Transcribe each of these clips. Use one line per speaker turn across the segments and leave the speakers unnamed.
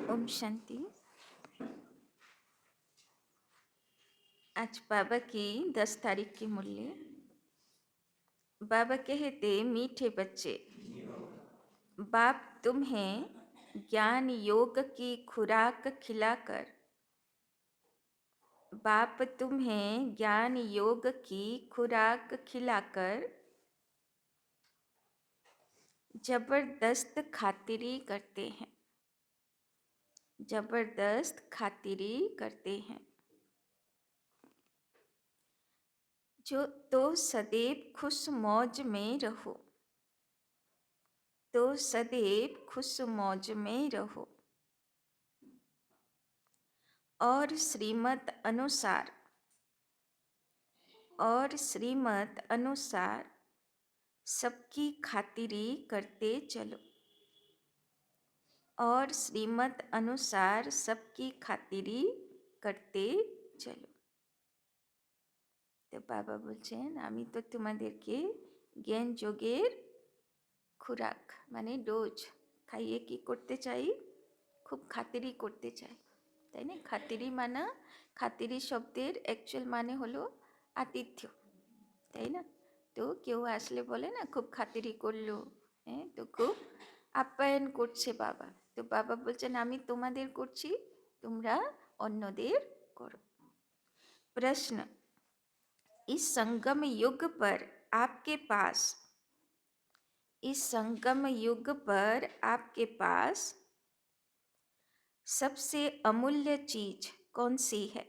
ओम शांति। आज बाबा की 10 तारीख की मूल्य। बाबा कहते, मीठे बच्चे, बाप तुम्हें ज्ञान योग की खुराक खिलाकर, बाप तुम्हें ज्ञान योग की खुराक खिलाकर जबरदस्त खातिरी करते हैं, जबरदस्त खातिरी करते हैं। जो तो सदैव खुश मौज में रहो, तो सदैव खुश मौज में रहो और श्रीमत अनुसार, और श्रीमत अनुसार सबकी खातिरी करते चलो, और श्रीमत अनुसार सबकी खातिरी करते चलो। তো বাবা বলছেন, আমি তো তোমাদেরকে জ্ঞান যোগের খুরাক মানে ডোজ খাইয়ে কি করতে চাই, খুব খাতিরি করতে চাই, তাই না? খাতিরি মানা, খাতিরি শব্দের অ্যাকচুয়াল মানে হলো আতিথ্য, তাই না? তো কেউ আসলে বলে না খুব খাতিরি করলো, হ্যাঁ, তো খুব আপ্যায়ন করছে বাবা। তো বাবা বলছেন আমি তোমাদের করছি, তোমরা অন্যদের করো। प्रश्न, इस संगम युग पर आपके पास, इस संगम युग पर आपके पास सबसे अमूल्य चीज कौन सी है?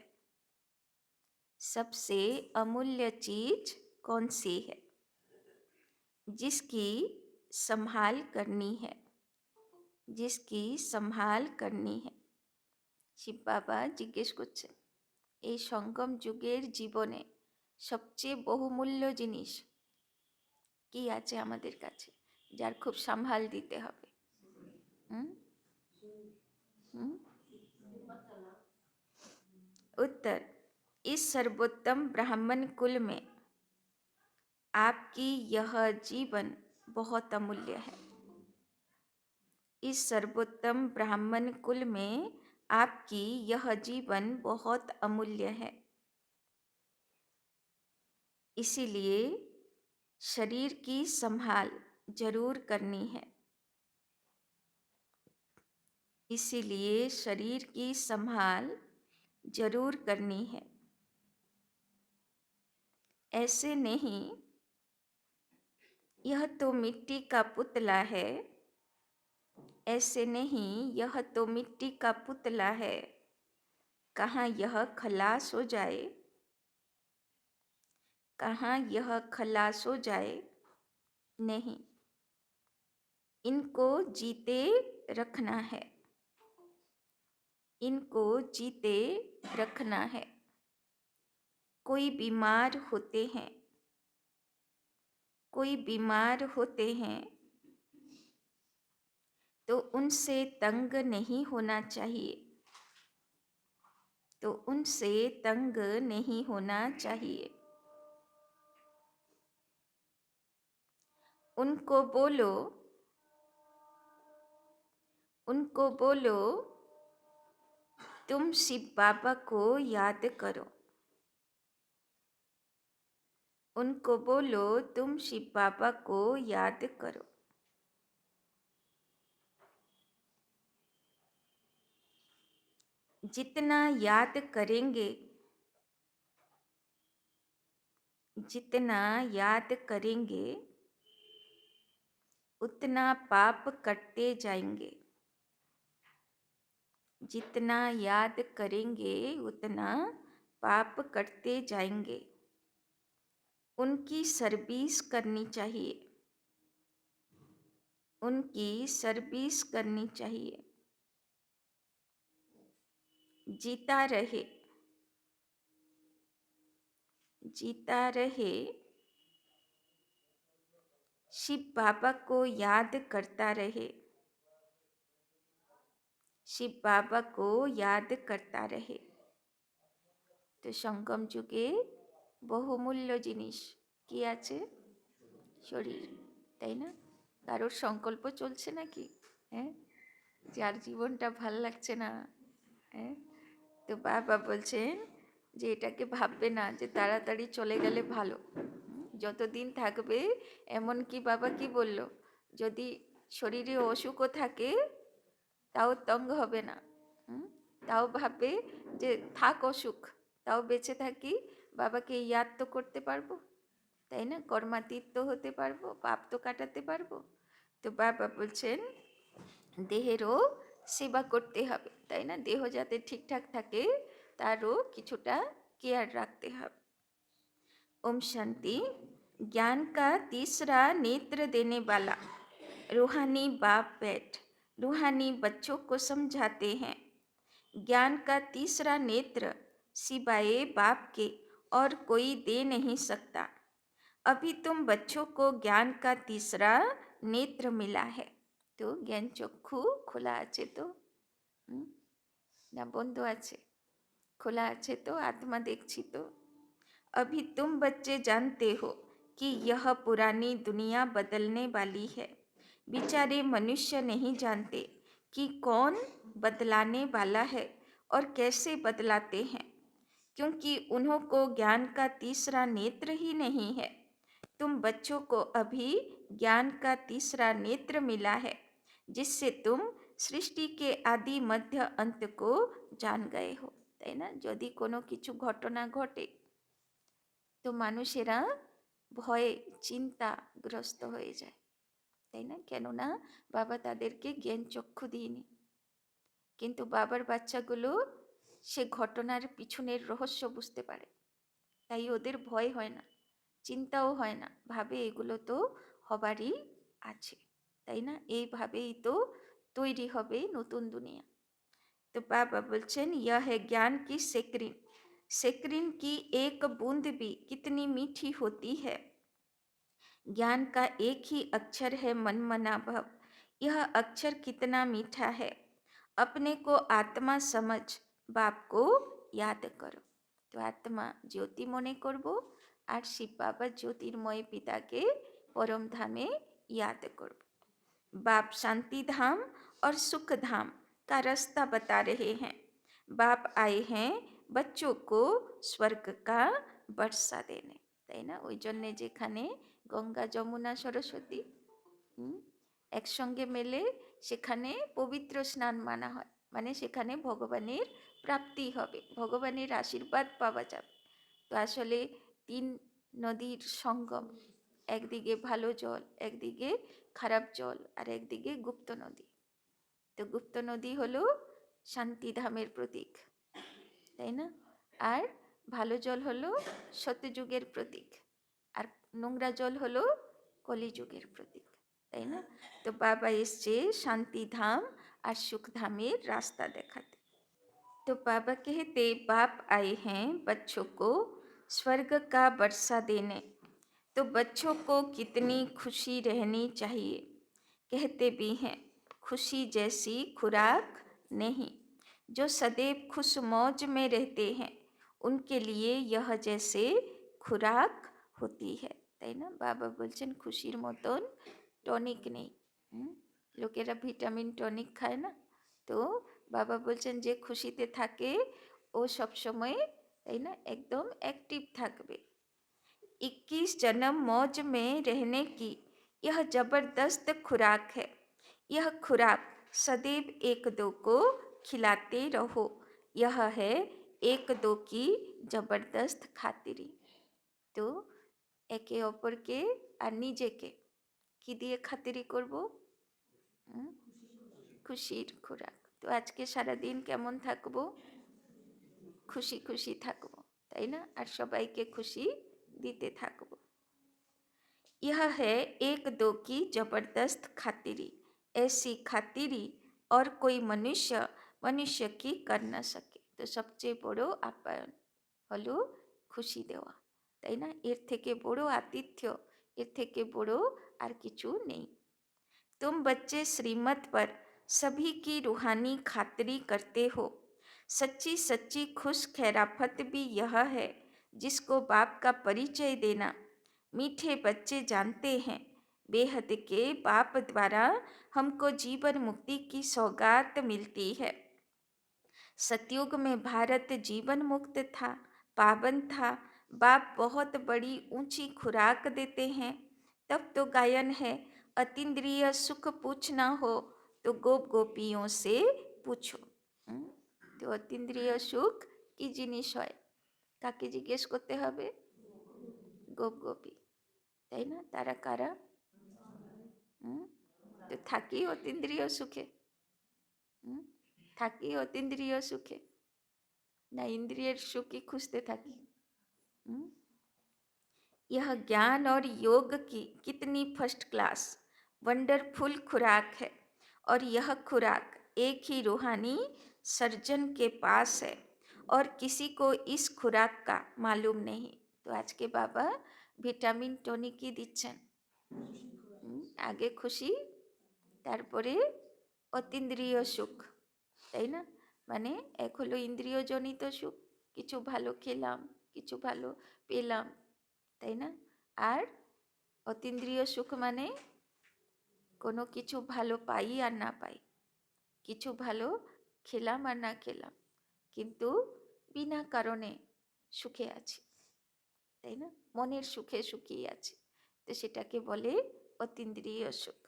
सबसे अमूल्य चीज कौन सी है जिसकी संभाल करनी है, जिसकी संभाल करनी है? শিব বাবা জিজ্ঞেস করছেন, এই সঙ্গম যুগের জীবনে সবচেয়ে বহুমূল্য জিনিস কি আছে আমাদের কাছে, যার খুব সম্ভাল দিতে হবে? হুম হুম उत्तर, इस सर्वोत्तम ब्राह्मण कुल में आपकी यह जीवन बहुत अमूल्य है। इस सर्वोत्तम ब्राह्मण कुल में आपकी यह जीवन बहुत अमूल्य है, इसीलिए शरीर की संभाल जरूर करनी है, इसीलिए शरीर की संभाल जरूर करनी है। ऐसे नहीं, यह तो मिट्टी का पुतला है, ऐसे नहीं, यह तो मिट्टी का पुतला है, कहाँ यह खलास हो जाए, कहाँ यह खलास हो जाए। नहीं, इनको जीते रखना है, इनको जीते रखना है। कोई बीमार होते हैं, कोई बीमार होते हैं तो उनसे तंग नहीं होना चाहिए, तो उनसे तंग नहीं होना चाहिए। उनको बोलो, उनको बोलो तुम शिव बाबा को याद करो, उनको बोलो तुम शिव बाबा को याद करो। जितना याद करेंगे, जितना याद करेंगे उतना पाप कटते जाएंगे, जितना याद करेंगे उतना पाप कटते जाएंगे। उनकी सर्विस करनी चाहिए, उनकी सर्विस करनी चाहिए। जीता रहे, जीता रहे, शिव बाबा को याद करता रहे, शिव बाबा को याद करता रहे। तो संगम जुगे बहुमूल्य जिनिस কি আছে? শরীর, তাই না? কারোর সংকল্প চলছে নাকি? হ্যাঁ, যার জীবনটা ভাল লাগছে না, হ্যাঁ, তো বাবা বলছেন যে এটাকে ভাববে না যে তাড়াতাড়ি চলে গেলে ভালো, যতদিন থাকবে। এমনকি বাবা কি বলল, যদি শরীরে অসুখও থাকে তাও তঙ্গ হবে না, তাও ভাববে যে থাক অসুখ, তাও বেঁচে থাকি, বাবাকে ইয়াদ তো করতে পারবো, তাই না? কর্মাতীত তো হতে পারবো, পাপ তো কাটাতে পারবো। তো বাবা বলছেন দেহেরও সেবা করতে হবে, তাই না? দেহ যাতে ঠিকঠাক থাকে তারও কিছুটা কেয়ার রাখতে হবে। ओम शांति। ज्ञान का तीसरा नेत्र देने वाला रूहानी बाप बैठ रूहानी बच्चों को समझाते हैं। ज्ञान का तीसरा नेत्र सिवाय बाप के और कोई दे नहीं सकता। अभी तुम बच्चों को ज्ञान का तीसरा नेत्र मिला है। तो ज्ञान चक्षु खुला आछे तो ना बंद आछे? खुला आछे तो आत्मा देखछी तो। अभी तुम बच्चे जानते हो कि यह पुरानी दुनिया बदलने वाली है। बेचारे मनुष्य नहीं जानते कि कौन बदलाने वाला है और कैसे बदलाते हैं, क्योंकि उन्हों को ज्ञान का तीसरा नेत्र ही नहीं है। तुम बच्चों को अभी ज्ञान का तीसरा नेत्र मिला है, जिससे तुम सृष्टि के आदि मध्य अंत को जान गए हो। তাই না? যদি কোনো কিছু ঘটনা ঘটে তো মানুষেরা ভয়ে চিন্তাগ্রস্ত হয়ে যায়, তাই না? কেননা বাবা তাদেরকে জ্ঞান চক্ষু দিইনি। কিন্তু বাবার বাচ্চাগুলো সে ঘটনার পিছনের রহস্য বুঝতে পারে, তাই ওদের ভয় হয় না, চিন্তাও হয় না, ভাবে এগুলো তো হবারই আছে, তাই না? এইভাবেই তো তৈরি হবে নতুন দুনিয়া। तो बाबा बोलছেন यह है ज्ञान की सेक्रिन। सेक्रिन की एक बूंद भी कितनी मीठी होती है। ज्ञान का एक ही अक्षर है मनमना भव। यह अक्षर कितना मीठा है। अपने को आत्मा समझ बाप को याद करो। तो आत्मा ज्योति मने करबो और शिव बाबा ज्योतिर्मय पिता के परम धामे याद करबो। बाप शांति धाम और सुख धाम का रास्ता बता रहे हैं। बाप आए हैं बच्चों को स्वर्ग का वर्षा देने, তাই না? ওই জন্যে যেখানে গঙ্গা যমুনা সরস্বতী একসঙ্গে মেলে সেখানে পবিত্র স্নান মানা হয়, মানে সেখানে ভগবানের প্রাপ্তি হবে, ভগবানের আশীর্বাদ পাওয়া যাবে। তো আসলে তিন নদীর সঙ্গম, একদিকে ভালো জল, একদিকে খারাপ জল, আর একদিকে গুপ্ত নদী। তো গুপ্ত নদী হলো শান্তিধামের প্রতীক, তাই না? আর ভালো জল হলো সত্যযুগের প্রতীক, আর নোংরা জল হলো কলিযুগের প্রতীক, তাই না? তো বাবা এসছে শান্তিধাম আর সুখধামের রাস্তা দেখাতে। तो बाबा कहते बाप आए हैं बच्चों को स्वर्ग का वर्षा देने। तो बच्चों को कितनी खुशी रहनी चाहिए। कहते भी हैं खुशी जैसी खुराक नहीं। जो सदैव खुश मौज में रहते हैं उनके लिए यह जैसे खुराक होती है, তাই না? বাবা বলছেন খুশির মতন টনিক নেই। লোকেরা ভিটামিন টনিক খায় না, তো বাবা বলছেন যে খুশিতে থাকে ও সব সময়, তাই না, একদম অ্যাক্টিভ থাকবে। 21 जन्म मौज में रहने की यह जबरदस्त खुराक है। यह खुराक सदैव एक दो को खिलाते रहो। यह है एक दो की जबरदस्त खातिरी। तो একে অপরকে আর নিজেকে কি দিয়ে খাতিরি করব? খুশির খোরাক। তো আজকে সারাদিন কেমন থাকবো? খুশি খুশি থাকবো, তাই না? আর সবাইকে খুশি দিতে থাকবো। यह है एक दो की जबरदस्त खातिरी। ऐसी खातिरी और कोई मनुष्य की कर न सके। তো সবচেয়ে বড় আপ্যায়ন হলো খুশি দেওয়া, তাই না? এর থেকে বড় আতিথ্য, এর থেকে বড় আর কিছু নেই। तुम बच्चे श्रीमत पर सभी की रूहानी खातिरी करते हो। सच्ची सच्ची खुश खैराफत भी यह है जिसको बाप का परिचय देना। मीठे बच्चे जानते हैं बेहद के पाप द्वारा हमको जीवन मुक्ति की सौगात मिलती है। सतयुग में भारत जीवन मुक्त था, पावन था। बाप बहुत बड़ी ऊंची खुराक देते हैं। तब तो गायन है, अतीन्द्रिय सुख पूछना हो तो गोप गोपियों से पूछो। হুম? তো অতীন্দ্রিয় সুখ কি জিনিস হয় কাকে জিজ্ঞেস করতে হবে? গোপ গোপী, তাই না? তারা কারা? হুম? তো থাকি অতীন্দ্রিয় সুখে, হুম? থাকি অতীন্দ্রিয় সুখে, না इंद्रियर सुख की खुजते থাকি? হুম? यह ज्ञान और योग की कितनी फर्स्ट क्लास वंडरफुल खुराक है। और यह खुराक एक ही रूहानी सर्जन के पास है और किसी को इस खुराक का मालूम नहीं। तो आज के बाबा ভিটামিন টনিক কি দিচ্ছেন? আগে খুশি, তারপরে অতীন্দ্রিয় সুখ, তাই না? মানে এক হলো ইন্দ্রিয়জনিত সুখ, কিছু ভালো খেলাম, কিছু ভালো পেলাম, তাই না? আর অতীন্দ্রিয় সুখ মানে কোনো কিছু ভালো পাই আর না পাই, কিছু ভালো খেলাম আর না খেলাম, কিন্তু বিনা কারণে সুখে আছি, তাই না? মনের সুখে সুখী আছি, তো সেটাকে বলে অতীন্দ্রিয় সুখ।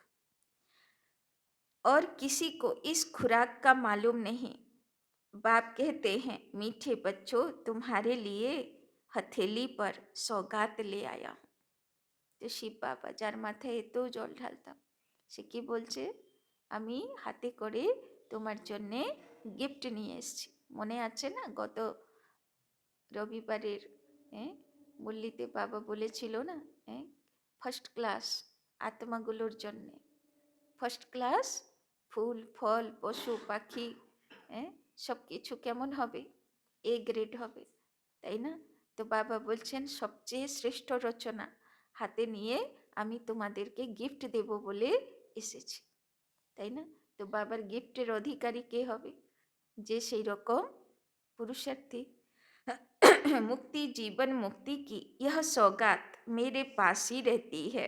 और किसी को इस खुराक का मालूम नहीं। बाप कहते हैं, मीठे बच्चों तुम्हारे लिए हथेली पर सौगात ले आया हूँ। তো শিব বাবা, যার মাথায় এতেও জল ঢালতাম, সে কি বলছে? আমি হাতে করে তোমার জন্যে গিফট নিয়ে এসেছি। মনে আছে না গত রবিবারের মুরলিতে বাবা বলেছিল না, ফার্স্ট ক্লাস আত্মাগুলোর জন্যে, ফার্স্ট ক্লাস ফুল ফল পশু পাখি, সব কিছু কেমন হবে? এ গ্রেড হবে, তাই না? তো বাবা বলছেন সবচেয়ে শ্রেষ্ঠ রচনা হাতে নিয়ে আমি তোমাদেরকে গিফট দেব বলে এসেছি, তাই না? তো বাবার গিফটের অধিকারী কে হবে? যে সেই রকম पुरुषार्थी। मुक्ति जीवन मुक्ति की यह सौगात मेरे पास ही रहती है।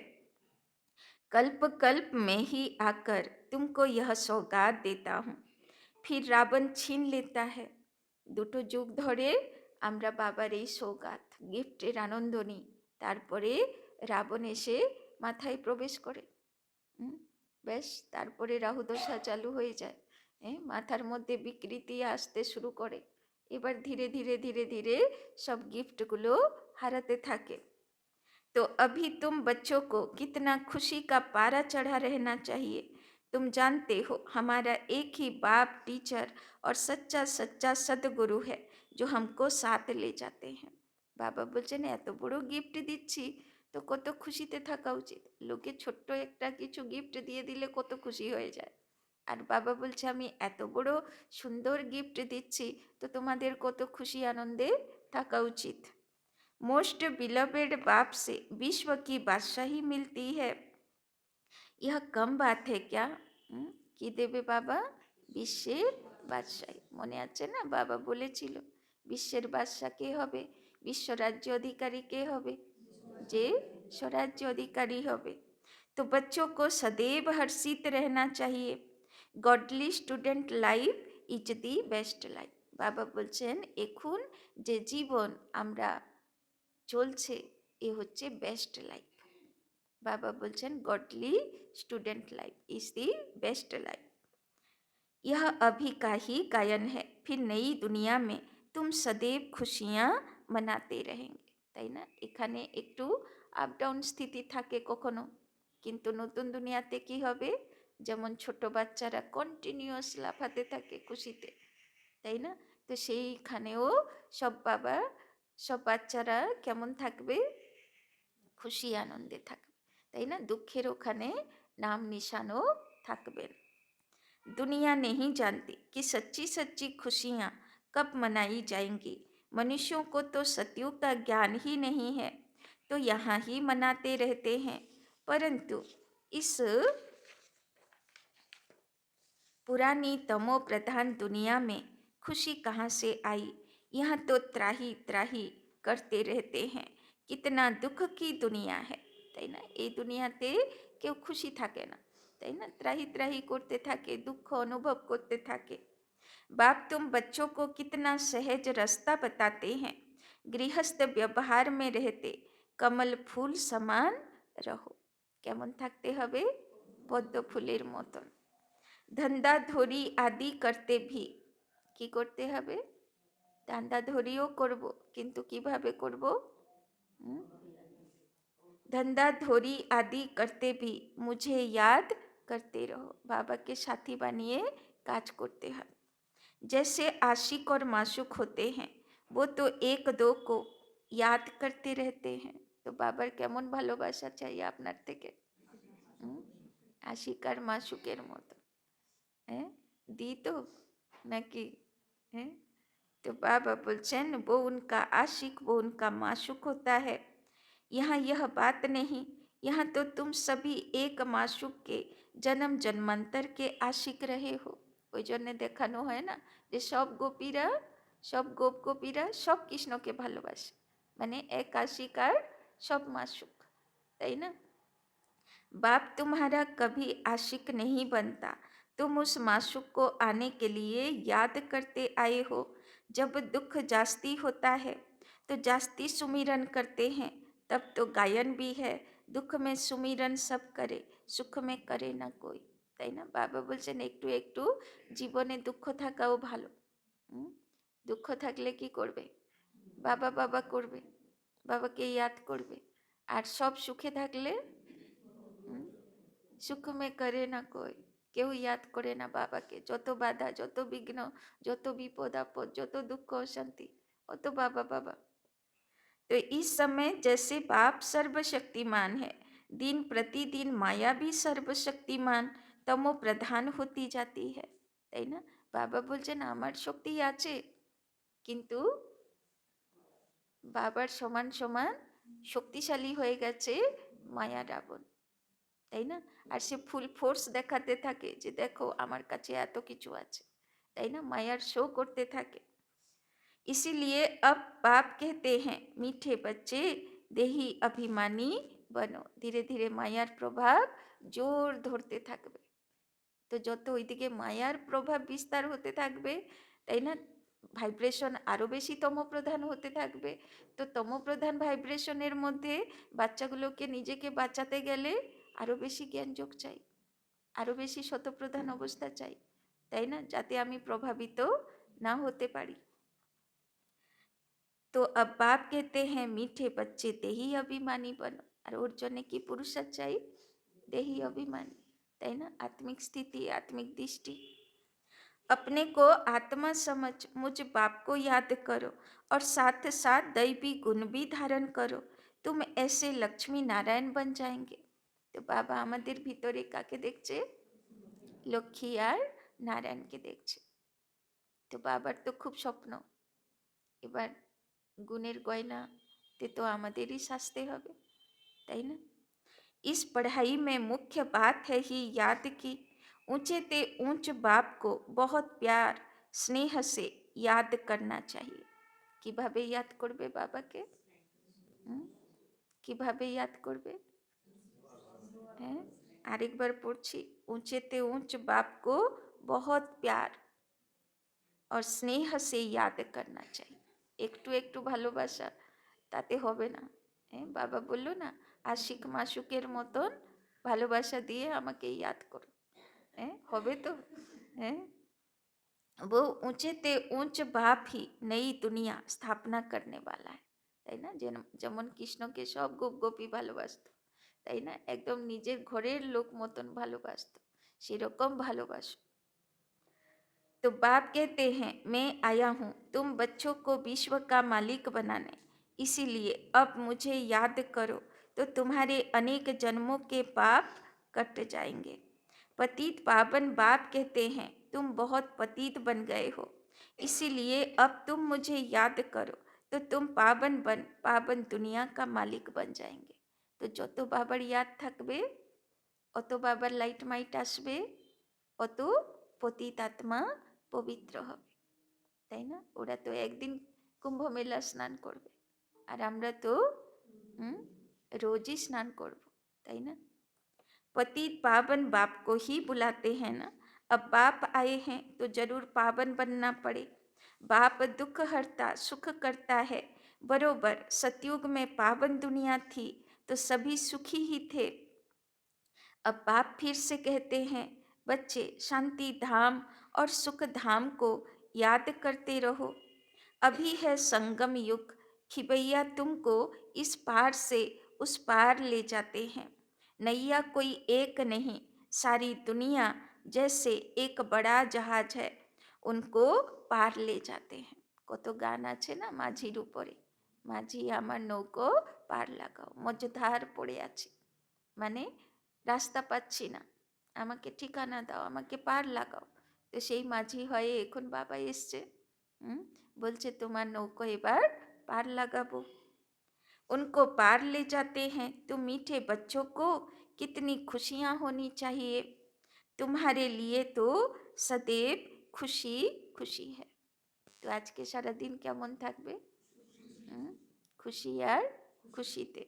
कल्प कल्प में ही आकर तुमको यह सौगात देता हूँ। फिर रावण छीन लेता है। দুটো যুগ ধরে আমরা বাবার এই সৌগাত গিফটের আনন্দ নিই, তারপরে রাবণ এসে মাথায় প্রবেশ করে। ব্যাস, তারপরে রাহুদশা চালু হয়ে যায়, মাথার মধ্যে বিকৃতি আসতে শুরু করে। এবার ধীরে ধীরে ধীরে ধীরে সব গিফটগুলো হারাতে থাকে। तो अभी तुम बच्चों को कितना खुशी का पारा चढ़ा रहना चाहिए। तुम जानते हो हमारा एक ही बाप टीचर और सच्चा सच्चा सदगुरु है जो हमको साथ ले जाते हैं। বাবা বলছেন এত বড় গিফট দিচ্ছি তো কত খুশিতে থাকা উচিত। লোকে ছোট্ট একটা কিছু গিফট দিয়ে দিলে কত খুশি হয়ে যায়, আর বাবা বলছে আমি এত বড় সুন্দর গিফট দিচ্ছি তো তোমাদের কত খুশি আনন্দে থাকা উচিত। मोस्ट बिलवेड बाप से विश्व की बादशाही मिलती है, यह कम बात है क्या? কি দেবে বাবা? বিশ্বের বাদশাহী। মনে আছে না বাবা বলেছিল বিশ্বের বাদশা কে হবে? বিশ্ব রাজ্য অধিকারী কে হবে? যে स्वराज्य अधिकारी হবে। तो बच्चों को सदैव हर्षित रहना चाहिए। Godly student life is the best life. বাবা বলছেন এখন যে জীবন আমরা চলছে এ হচ্ছে বেস্ট লাইফ। বাবা বলছেন godly student life is the best life. यह अभी का ही गायन है, फिर नई दुनिया में तुम सदैव खुशियाँ मनाते रहेंगे, তাই না? এখানে একটু আপ ডাউন স্থিতি থাকে কখনো, কিন্তু নতুন দুনিয়াতে কি হবে? যেমন ছোট বাচ্চারা কন্টিনিউয়াস লাফাতে থাকে খুশিতে, তাই না? তো সেইখানেও সব বাবা সব বাচ্চারা কেমন থাকবে? খুশি আনন্দে থাকবে, তাই না? দুঃখের ওখানে নাম নিশানও থাকবে। दुनिया नहीं जानती कि सच्ची सच्ची खुशियाँ कब मनाई जाएंगी। मनुष्यों को तो सतयुग का ज्ञान ही नहीं है, तो यहाँ ही मनाते रहते हैं। परंतु इस पुरानी तमो प्रधान दुनिया में खुशी कहाँ से आई? यहाँ तो त्राही त्राही करते रहते हैं। कितना दुख की दुनिया है। তাই না? এই দুনিয়াতে কেউ খুশি থাকে না, তাই না? ত্রাহি ত্রাহি করতে থাকে, দুঃখ অনুভব করতে থাকে। बाप तुम बच्चों को कितना सहज रास्ता बताते हैं, गृहस्थ व्यवहार में रहते कमल फूल समान रहो। কেমন থাকতে হবে? পদ্ম ফুলের মতন। ধন্দা ধরি আদি করতে ভি, কি করতে হবে? ধান্দা ধরিও করব, কিন্তু কিভাবে করব? धंधा धोरी आदि करते भी मुझे याद करते रहो। बाबा के साथी बनिए काज करते हैं। जैसे आशिक और माशूक होते हैं, वो तो एक दो को याद करते रहते हैं। तो बाबर केमन भालोबासा चाहिए आपनार थेके? आशिक और माशूकेर मतो दी तो नाकि? तो बाबा बोलছেন वो उनका आशिक, वो उनका माशूक होता है। यहाँ यह बात नहीं, यहाँ तो तुम सभी एक माशूक के जन्म जन्मांतर के आशिक रहे हो। ওই জন্য দেখানো হয় না যে সব গোপীরা, সব গোপীরা সব কৃষ্ণকে ভালোবাসে, মানে এক আশিক আর সব মাসুক, তাই না? बाप तुम्हारा कभी आशिक नहीं बनता, तुम उस माशूक को आने के लिए याद करते आए हो। जब दुख जास्ती होता है तो जास्ती सुमिरन करते हैं, तब तो गायन भी है, दुख में सुमिरन सब करे, सुख में करे ना कोई। তাই না? বাবা বলছেন একটু একটু জীবনে দুঃখ থাকাও ভালো। দুঃখ থাকলে কি করবে? বাবা বাবা করবে, বাবাকে ইয়াদ করবে। আর সব সুখে থাকলে সুখ মে করে না কই, কেউ ইয়াদ করে না বাবাকে। যত বাধা, যত বিঘ্ন, যত বিপদ আপদ, যত দুঃখ অশান্তি, অত বাবা বাবা। तो इस समय जैसे बाप सर्वशक्तिमान है, दिन प्रतिदिन माया भी सर्वशक्तिमान तमो प्रधान होती जाती है, তাই না? বাবা বলছেন আমার শক্তি আছে, কিন্তু বাবার সমান সমান শক্তিশালী হয়ে গেছে মায়া রাবণ, তাই না? আর সে ফুল ফোর্স দেখাতে থাকে যে দেখো আমার কাছে এত কিছু আছে, তাই না? মায়ার শো করতে থাকে। इसीलिए अब बाप कहते हैं मीठे बच्चे देही अभिमानी बनो। धीरे धीरे मायार प्रभाव जोर धरते থাকবে। তো যত ওইদিকে মায়ার প্রভাব বিস্তার হতে থাকবে, তাই না, ভাইব্রেশন আরও বেশি তমপ্রধান হতে থাকবে। তো তমপ্রধান ভাইব্রেশনের মধ্যে বাচ্চাগুলোকে নিজেকে বাঁচাতে গেলে আরও বেশি জ্ঞানযোগ চাই, আরও বেশি শতপ্রধান অবস্থা চাই, তাই না, যাতে আমি প্রভাবিত না হতে পারি। तो अब बाप कहते हैं मीठे बच्चे देही अभिमानी बनो। और ওর জন্য কি পুরুষার্থ চাই? देही अभिमानी, তাই না? आत्मिक स्थिति, आत्मिक दृष्टि। अपने को आत्मा समझ मुझ बाप को याद करो और साथ साथ दैवी गुण भी धारण करो, तुम ऐसे लक्ष्मी नारायण बन जाएंगे। तो बाबा আমাদের ভিতরে কাকে দেখছে? লক্ষ্মী আর নারায়ণকে দেখছে। তো বাবার তো খুব স্বপ্ন, এবার গুণের গয়নাতে তো আমাদেরই সাজতে হবে, তাই না? इस पढ़ाई में मुख्य बात है ही याद की, ऊंचे ते ऊंच बाप को बहुत प्यार स्नेह से याद करना चाहिए। কিভাবে याद করবে বাবাকে? কিভাবে याद করবে? হ্যাঁ, আরেকবার পড়ছি, ऊंचे ते ऊंच बाप को बहुत प्यार और स्नेह से याद करना चाहिए। একটু একটু ভালোবাসা তাতে হবে না। হ্যাঁ, বাবা বললো না আশিক মাসুকের মতন ভালোবাসা দিয়ে আমাকে ইয়াদ করো। হ্যাঁ, হবে তো? হ্যাঁ, वो ऊंचे ते ऊंच बाप ही नई दुनिया स्थापना करने वाला है, তাই না? যেমন কৃষ্ণকে সব গোপ গোপী ভালোবাসতো, তাই না, একদম নিজের ঘরের লোক মতন ভালোবাসতো, সেরকম ভালোবাসো। तो बाप कहते हैं मैं आया हूँ तुम बच्चों को विश्व का मालिक बनाने, इसीलिए अब मुझे याद करो तो तुम्हारे अनेक जन्मों के पाप कट जाएंगे। पतित पावन बाप कहते हैं तुम बहुत पतित बन गए हो, इसीलिए अब तुम मुझे याद करो तो तुम पावन बन पावन दुनिया का मालिक बन जाएंगे। तो যত বাবার ইয়াদ থাকবে অত বাবার লাইট মাইট আসবে, অত পতিত আত্মা পবিত্র হবে, তাই না? ওরা তো একদিন কুম্ভ মেলা স্নান করবে, আর আমরা তো রোজই স্নান করব। ताई ना, पतित पावन बाप को ही बुलाते हैं ना। अब बाप आए हैं तो जरूर पावन बनना पड़े। बाप दुख हरता सुख करता है। बरोबर सतयुग में पावन दुनिया थी तो सभी सुखी ही थे। अब बाप फिर से कहते हैं, बच्चे शांति धाम और सुख धाम को याद करते रहो। अभी है संगम युग, खिबैया तुमको इस पार से उस पार ले जाते हैं। नैया कोई एक नहीं, सारी दुनिया जैसे एक बड़ा जहाज है, उनको पार ले जाते हैं। কত গান আছে না মাঝির উপরে, মাঝি আমার নৌকো পার লাগাও, মজধার পড়ে আছে, মানে রাস্তা পাচ্ছি না, আমাকে ঠিকানা দাও, আমাকে পার লাগাও। তো সেই মাঝি হয়ে এখন বাবা এসছে, বলছে তোমার নৌকো এবার पार लगाबो। उनको पार ले जाते हैं तो मीठे बच्चों को कितनी खुशियाँ होनी चाहिए। तुम्हारे लिए तो सदैव खुशी खुशी है। तो आज के सारा दिन কেমন থাকবে? खुशी আর খুশিতে।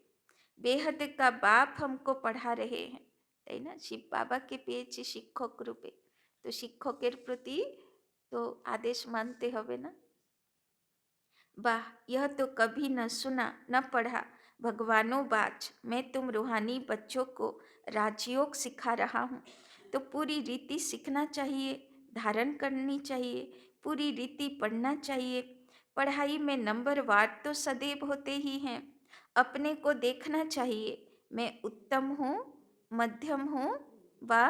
বেহদ का बाप हमको पढ़ा रहे हैं, তাই না? শিব বাবাকে পেয়েছি শিক্ষক রূপে, তো শিক্ষকের প্রতি তো আদেশ মানতে হবে না। वाह, यह तो कभी न सुना न पढ़ा भगवानों बाज, मैं तुम रूहानी बच्चों को राजयोग सिखा रहा हूँ। तो पूरी रीति सीखना चाहिए, धारण करनी चाहिए, पूरी रीति पढ़ना चाहिए। पढ़ाई में नंबर वार तो सदैव होते ही हैं। अपने को देखना चाहिए, मैं उत्तम हूँ, मध्यम हूँ व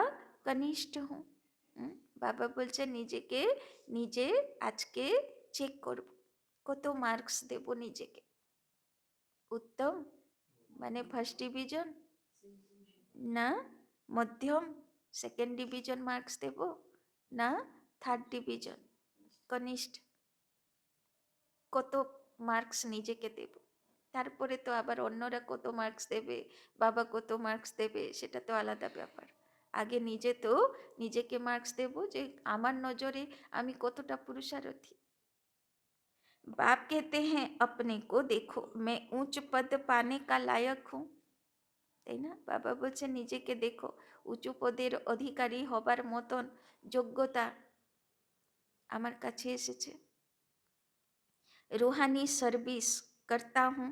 कनिष्ठ हूँ। बाबा बोलছে নিজেকে নিজে আজকে চেক করব, কত মার্কস দেব নিজেকে। উত্তম মানে ফার্স্ট ডিভিজন, না মধ্যম সেকেন্ড ডিভিজন মার্কস দেব, না থার্ড ডিভিজন, কনিষ্ঠ, কত মার্কস নিজেকে দেব। তারপরে তো আবার অন্যরা কত মার্কস দেবে, বাবা কত মার্কস দেবে, সেটা তো আলাদা ব্যাপার। আগে নিজে তো নিজেকে মার্কস দেব যে আমার নজরে আমি কতটা পুরুষারথী। बाप कहते हैं अपने को देखो, मैं ऊंच पद पाने का लायक हूँ, তাই না? বাবা বলছে নিজেকে দেখো, উঁচু পদের অধিকারী হবার মতন যোগ্যতা আমার কাছে এসেছে। रूहानी सर्विस करता हूँ,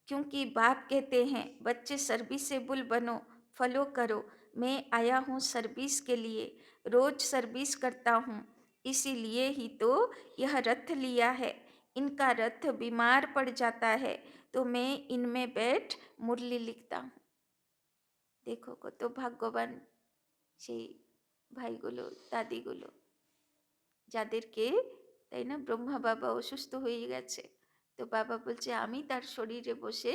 क्योंकि बाप कहते हैं बच्चे सर्विसेबल बनो, फॉलो करो। मैं आया हूँ सर्विस के लिए, रोज सर्विस करता हूँ, इसीलिए ही तो यह रथ लिया है। इनका रथ बीमार पड़ जाता है तो मैं इनमें बैठ मुरली लिखता हूँ। देखो কত ভাগ্যবান সেই ভাইগুলো দাদিগুলো, যাদেরকে, তাই না, ব্রহ্মা বাবা অসুস্থ হয়ে গেছে, তো বাবা বলছে আমি তার শরীরে বসে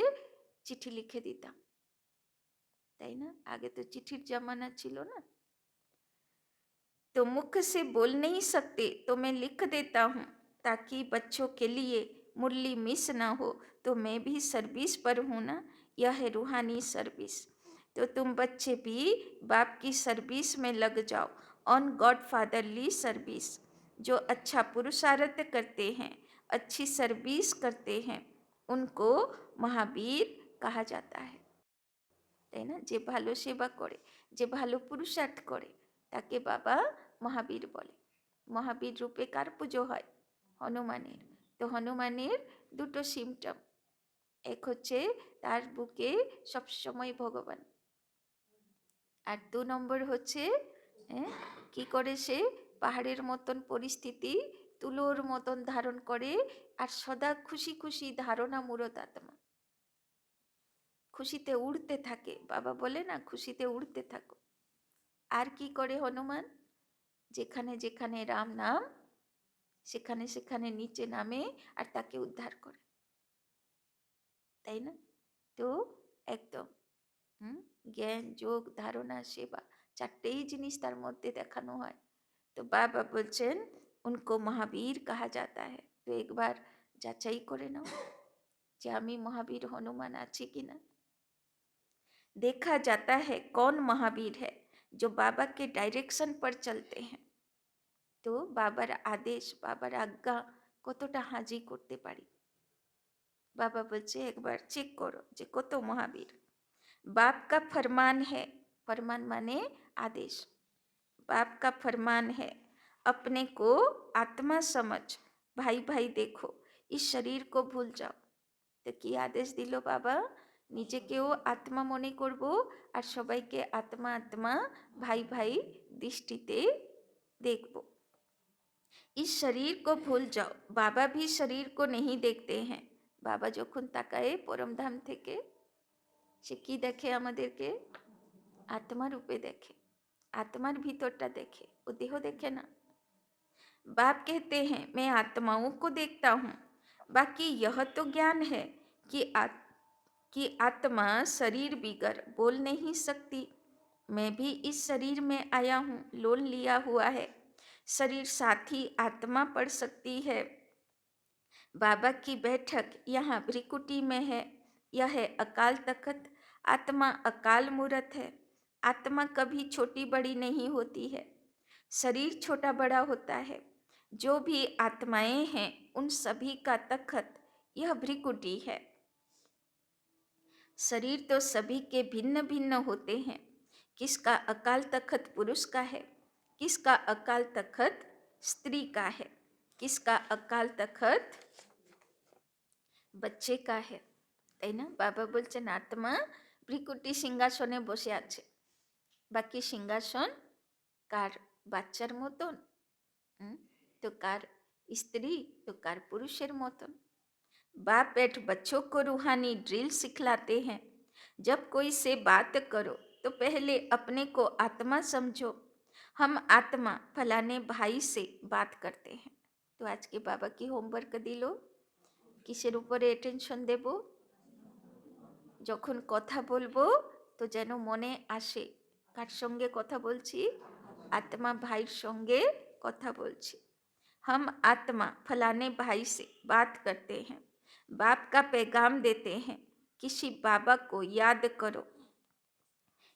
চিঠি লিখে দিতাম, তাই না? আগে তো চিঠির জামানা ছিল না। तो मुख से बोल नहीं सकते तो मैं लिख देता हूँ, ताकि बच्चों के लिए मुरली मिस ना हो। तो मैं भी सर्विस पर हूँ ना, यह है रूहानी सर्विस। तो तुम बच्चे भी बाप की सर्विस में लग जाओ, ऑन गॉड फादरली सर्विस। जो अच्छा पुरुषार्थ करते हैं, अच्छी सर्विस करते हैं, उनको महावीर कहा जाता है, তাই না? যে ভালো সেবা করে, যে ভালো পুরুষার্থ করে, তাকে বাবা মহাবীর বলে। মহাবীর রূপে কার পুজো হয়? হনুমানের। তো হনুমানের দুটো সিমটম, এক হচ্ছে তার বুকে সবসময় ভগবান, আর 2 নম্বর হচ্ছে কি করে সে পাহাড়ের মতন পরিস্থিতি তুলোর মতন ধারণ করে, আর সদা খুশি খুশি ধারণা মূরত আত্মা, খুশিতে উড়তে থাকে। বাবা বলে না খুশিতে উড়তে থাকো। আর কি করে হনুমান? যেখানে যেখানে রাম নাম, সেখানে সেখানে নিচে নামে আর তাকে উদ্ধার করে, তাই না? তো একদম জ্ঞান যোগ ধারণা সেবা চারটেই জিনিস তার মধ্যে দেখানো হয়। তো বাবা বলছেন উनको महावीर कहा जाता है। তো একবার যাচাই করে নাও যে আমি মহাবীর হনুমান আছি কিনা। देखा जाता है कौन महावीर है, जो बाबा के डायरेक्शन पर चलते हैं। तो बाबार आदेश बाबार आज्ञा কতটা হাজি করতে পারি। বাবা বলছে একবার চেক করো যে কত মহাবীর। बाप का फरमान है, फरमान माने आदेश, बाप का फरमान है अपने को आत्मा समझ, भाई भाई देखो, इस शरीर को भूल जाओ। तो कि आदेश दिलो बाबा, নিজেকেও আত্মা মনে করব আর সবাইকে আত্মা আত্মা ভাই ভাই দৃষ্টিতে দেখব। इस शरीर को भूल जाओ, बाबा भी शरीर को नहीं देखते हैं। बाबा যখন তাকায় পরমধাম থেকে, সে কি দেখে আমাদেরকে? আত্মা রূপে দেখে, आत्मार भीतरटा देखे, वो देह देखे ना। बाप कहते हैं मैं आत्माओं को देखता हूँ, बाकी यह तो ज्ञान है कि आत्मा शरीर बिगर बोल नहीं सकती। मैं भी इस शरीर में आया हूँ, लोन लिया हुआ है, शरीर साथी आत्मा पढ़ सकती है। बाबा की बैठक यहाँ भ्रिकुटी में है, यह है अकाल तख्त। आत्मा अकाल मूर्त है, आत्मा कभी छोटी बड़ी नहीं होती है, शरीर छोटा बड़ा होता है। जो भी आत्माएं हैं उन सभी का तख्त यह भ्रिकुटी है। शरीर तो सभी के भिन्न भिन्न होते हैं, किसका अकाल तख्त पुरुष का है, किसका अकाल तख्त स्त्री का है, किसका अकाल तख्त बच्चे का है। তাই না? বাবা বলছেন আত্মা ভ্রিকুটি সিংহাসনে বসে আছে, বাকি সিংহাসন কার? বাচ্চার মতন, तो कार स्त्री, तो कार पुरुषेर मतन। बाप बैठ बच्चों को रूहानी ड्रिल सिखलाते हैं। जब कोई से बात करो तो पहले अपने को आत्मा समझो। हम आत्मा फलाने भाई से बात करते हैं। तो आज के बाबा की होमवर्क दिलो, किसेर ऊपर अटेंशन देव? যখন কথা বলবো তো যেন মনে আসে কার সঙ্গে কথা বলছি? আত্মা ভাইয়ের সঙ্গে কথা বলছি। हम आत्मा फलाने भाई से बात करते हैं, बाप का पैगाम देते हैं, किसी बाबा को याद करो,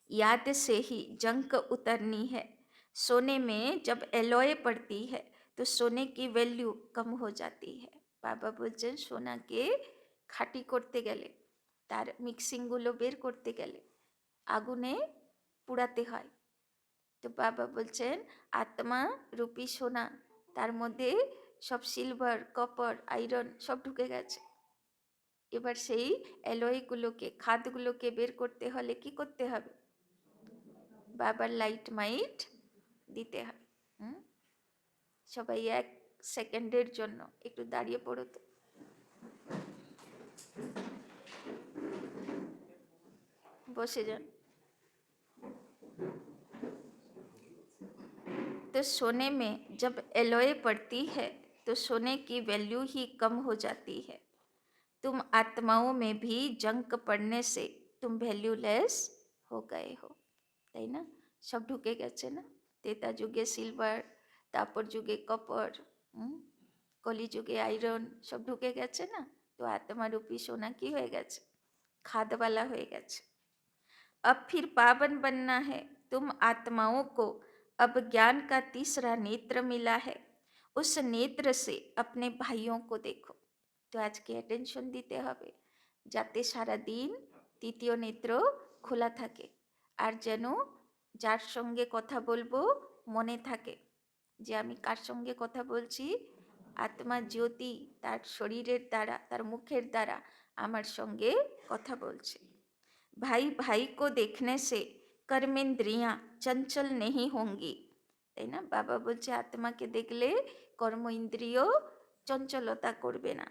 याद से ही जंक उतरनी है। सोने में जब एलॉय पड़ती है तो सोने की वैल्यू कम हो जाती है। बाबा बोलছেন সোনাকে খাঁটি করতে গেলে, তার মিক্সিংগুলো বের করতে গেলে আগুনে পুড়াতে হয়। তো বাবা বলছেন আত্মা রূপী সোনা, তার মধ্যে সব সিলভার, কপার, আয়রন সব ঢুকে গেছে। এবার সেই অ্যালয়গুলোকে, খাদগুলোকে বের করতে হলে কি করতে হবে? বাবার লাইট মাইট দিতে হবে। সবাই 1 সেকেন্ডের জন্য একটু দাঁড়িয়ে পড়ো তো। বসে যান। तो सोने में जब एलॉय पड़ती है तो सोने की वैल्यू ही कम हो जाती है। तुम आत्माओं में भी जंक पड़ने से तुम वैल्यूलेस हो गए हो। তাই না? সব ঢুকে গেছে না? তেতা যুগে সিলভার, তারপর যুগে কপার, কলি যুগে আয়রন সব ঢুকে গেছে না? তো আত্মারূপী সোনা কি হয়ে গেছে? खादवाला हो गए। अब फिर पावन बनना है। तुम आत्माओं को अब ज्ञान का तीसरा नेत्र मिला है, उस नेत्र से अपने भाइयों को देखो। तो आज के अटेंशन दीते हबे जाते सारा दिन तृतीय नेत्र खोला थाके, আর যেন যার সঙ্গে কথা বলবো মনে থাকে যে আমি কার সঙ্গে কথা বলছি? আত্মা জ্যোতি তার শরীরের দ্বারা, তার মুখের দ্বারা আমার সঙ্গে কথা বলছে। भाई भाई को देखने से कर्मेंद्रियां चंचल नहीं होंगी। তাই না? বাবা বলছে আত্মাকে দেখলে কর্ম ইন্দ্রিয় চঞ্চলতা করবে না।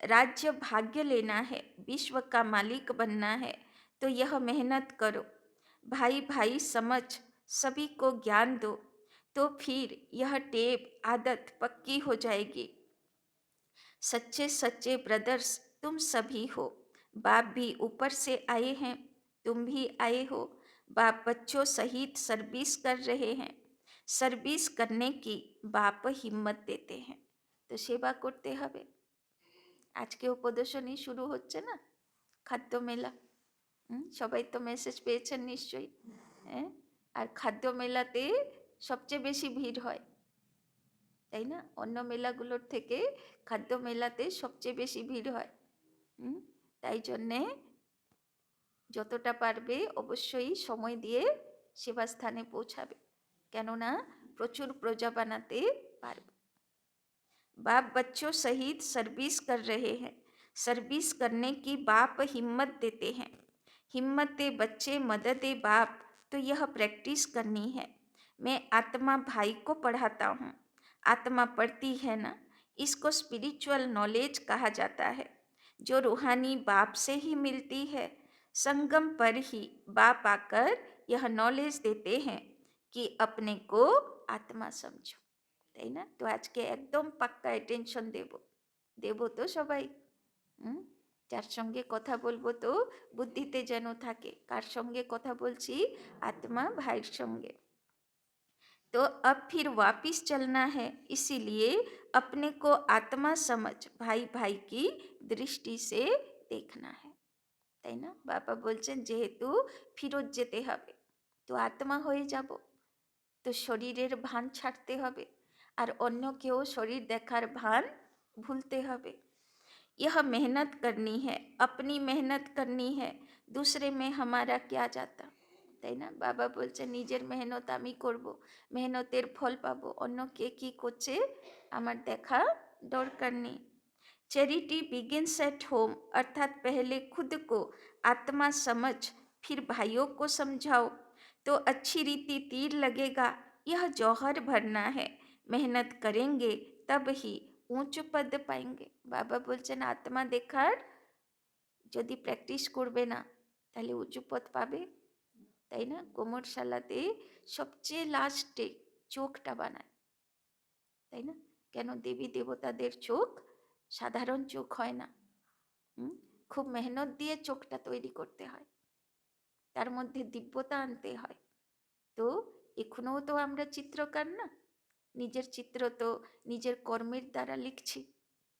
राज्य भाग्य लेना है, विश्व का मालिक बनना है, तो यह मेहनत करो। भाई भाई समझ सभी को ज्ञान दो, तो फिर यह टेप आदत पक्की हो जाएगी। सच्चे सच्चे ब्रदर्स तुम सभी हो। बाप भी ऊपर से आए हैं, तुम भी आए हो। बाप बच्चों सहित सर्विस कर रहे हैं। सर्विस करने की बाप हिम्मत देते हैं। तो सेवा करते हबे। আজকে উপদেশনী শুরু হচ্ছে না, খাদ্য মেলা। সবাই তো মেসেজ পেয়েছেন নিশ্চয়ই। হ্যাঁ, আর খাদ্য মেলাতে সবচেয়ে বেশি ভিড় হয়, তাই না? অন্য মেলাগুলোর থেকে খাদ্য মেলাতে সবচেয়ে বেশি ভিড় হয়। তাই জন্যে যতটা পারবে অবশ্যই সময় দিয়ে সেবাস্থানে পৌঁছাবে, কেননা প্রচুর প্রজা বানাতে পারবে। बाप बच्चों सहित सर्विस कर रहे हैं, सर्विस करने की बाप हिम्मत देते हैं, हिम्मत दे बच्चे, मदद दे बाप, तो यह प्रैक्टिस करनी है। मैं आत्मा भाई को पढ़ाता हूँ, आत्मा पढ़ती है ना, इसको स्पिरिचुअल नॉलेज कहा जाता है, जो रूहानी बाप से ही मिलती है। संगम पर ही बाप आकर यह नॉलेज देते हैं कि अपने को आत्मा समझो, তাই না? তো আজকে একদম পাক্কা অ্যাটেনশন দেব তো সবাই। যার সঙ্গে কথা বলবো তো বুদ্ধিতে যেন থাকে। কার সঙ্গে কথা বলছি? आत्मा भाई সঙ্গে। तो अब फिर वापिस चलना है, इसीलिए अपने को आत्मा समझ भाई भाई की दृष्टि से देखना है, তাই না? বাবা বলছেন যেহেতু ফিরত যেতে হবে, তো আত্মা হয়ে যাব, তো শরীরের ভান ছাড়তে হবে, আর অন্যকেও শরীর দেখার ভান ভুলতে হবে। यह मेहनत करनी है, अपनी मेहनत करनी है, दूसरे में हमारा क्या जाता, তাই না? বাবা বলছে নিজের মেহনত আমি করব, মেহনতের ফল পাবো, অন্য কে কি করছে আমার দেখা দরকার নেই। चैरिटी बिगिंस एट होम, अर्थात पहले खुद को आत्मा समझ फिर भाइयों को समझाओ तो अच्छी रीति तीर लगेगा। यह जौहर भरना है, मेहनत करेंगे तब ही ऊंच पद पाएंगे। बाबा बोलছেন आत्मा देखार যদি প্র্যাকটিস করবে না তাহলে উঁচু পদ পাবে, তাই না? কোমরশালাতে সবচেয়ে লাস্টে চোখটা বানায়, তাই না? কেন? দেবী দেবতাদের চোখ সাধারণ চোখ হয় না, খুব মেহনত দিয়ে চোখটা তৈরি করতে হয়, তার মধ্যে দিব্যতা আনতে হয়। তো এখনও তো আমরা চিত্রকার না, নিজের চিত্র তো নিজের কর্মের দ্বারা লিখছি,